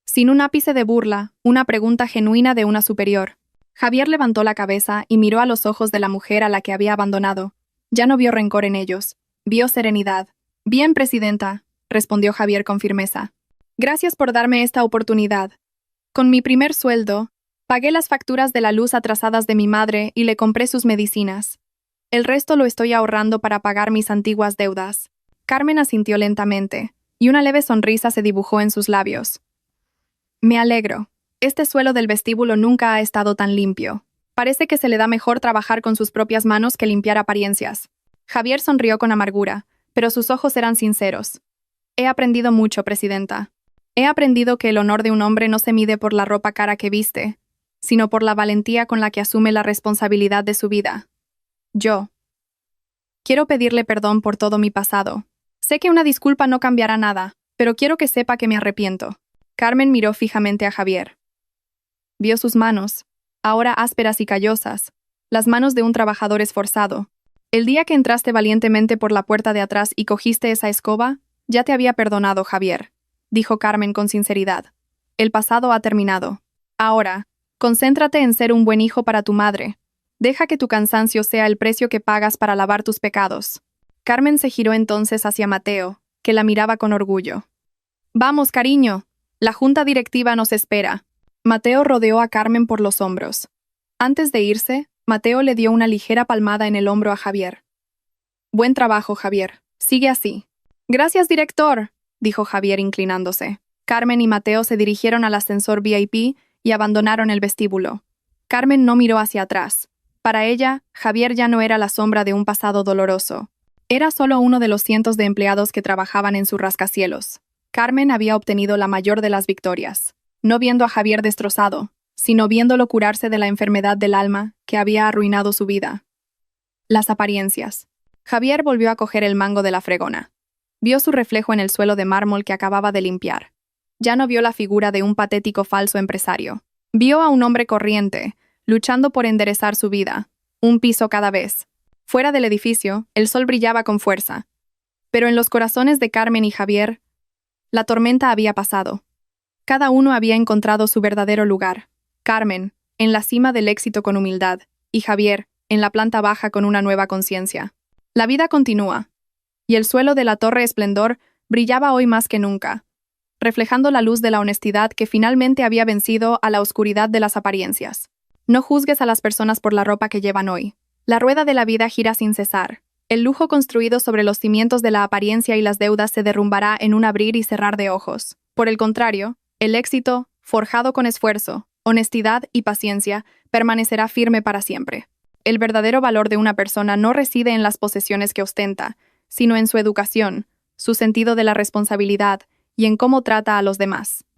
Sin un ápice de burla, una pregunta genuina de una superior. Javier levantó la cabeza y miró a los ojos de la mujer a la que había abandonado. Ya no vio rencor en ellos. Vio serenidad. Bien, presidenta, respondió Javier con firmeza. Gracias por darme esta oportunidad. Con mi primer sueldo, pagué las facturas de la luz atrasadas de mi madre y le compré sus medicinas. El resto lo estoy ahorrando para pagar mis antiguas deudas. Carmen asintió lentamente, y una leve sonrisa se dibujó en sus labios. Me alegro. Este suelo del vestíbulo nunca ha estado tan limpio. Parece que se le da mejor trabajar con sus propias manos que limpiar apariencias. Javier sonrió con amargura, pero sus ojos eran sinceros. He aprendido mucho, presidenta. He aprendido que el honor de un hombre no se mide por la ropa cara que viste, sino por la valentía con la que asume la responsabilidad de su vida. Yo quiero pedirle perdón por todo mi pasado. Sé que una disculpa no cambiará nada, pero quiero que sepa que me arrepiento. Carmen miró fijamente a Javier. Vio sus manos, ahora ásperas y callosas, las manos de un trabajador esforzado. El día que entraste valientemente por la puerta de atrás y cogiste esa escoba, ya te había perdonado, Javier, dijo Carmen con sinceridad. El pasado ha terminado. Ahora, concéntrate en ser un buen hijo para tu madre. Deja que tu cansancio sea el precio que pagas para lavar tus pecados. Carmen se giró entonces hacia Mateo, que la miraba con orgullo. Vamos, cariño, la junta directiva nos espera. Mateo rodeó a Carmen por los hombros. Antes de irse, Mateo le dio una ligera palmada en el hombro a Javier. Buen trabajo, Javier. Sigue así. Gracias, director, dijo Javier inclinándose. Carmen y Mateo se dirigieron al ascensor VIP y abandonaron el vestíbulo. Carmen no miró hacia atrás. Para ella, Javier ya no era la sombra de un pasado doloroso. Era solo uno de los cientos de empleados que trabajaban en su rascacielos. Carmen había obtenido la mayor de las victorias, no viendo a Javier destrozado, sino viéndolo curarse de la enfermedad del alma que había arruinado su vida. Las apariencias. Javier volvió a coger el mango de la fregona. Vio su reflejo en el suelo de mármol que acababa de limpiar. Ya no vio la figura de un patético falso empresario. Vio a un hombre corriente, luchando por enderezar su vida, un piso cada vez. Fuera del edificio, el sol brillaba con fuerza. Pero en los corazones de Carmen y Javier, la tormenta había pasado. Cada uno había encontrado su verdadero lugar. Carmen, en la cima del éxito con humildad, y Javier, en la planta baja con una nueva conciencia. La vida continúa, y el suelo de la Torre Esplendor brillaba hoy más que nunca, reflejando la luz de la honestidad que finalmente había vencido a la oscuridad de las apariencias. No juzgues a las personas por la ropa que llevan hoy. La rueda de la vida gira sin cesar. El lujo construido sobre los cimientos de la apariencia y las deudas se derrumbará en un abrir y cerrar de ojos. Por el contrario, el éxito, forjado con esfuerzo, honestidad y paciencia, permanecerá firme para siempre. El verdadero valor de una persona no reside en las posesiones que ostenta, sino en su educación, su sentido de la responsabilidad y en cómo trata a los demás.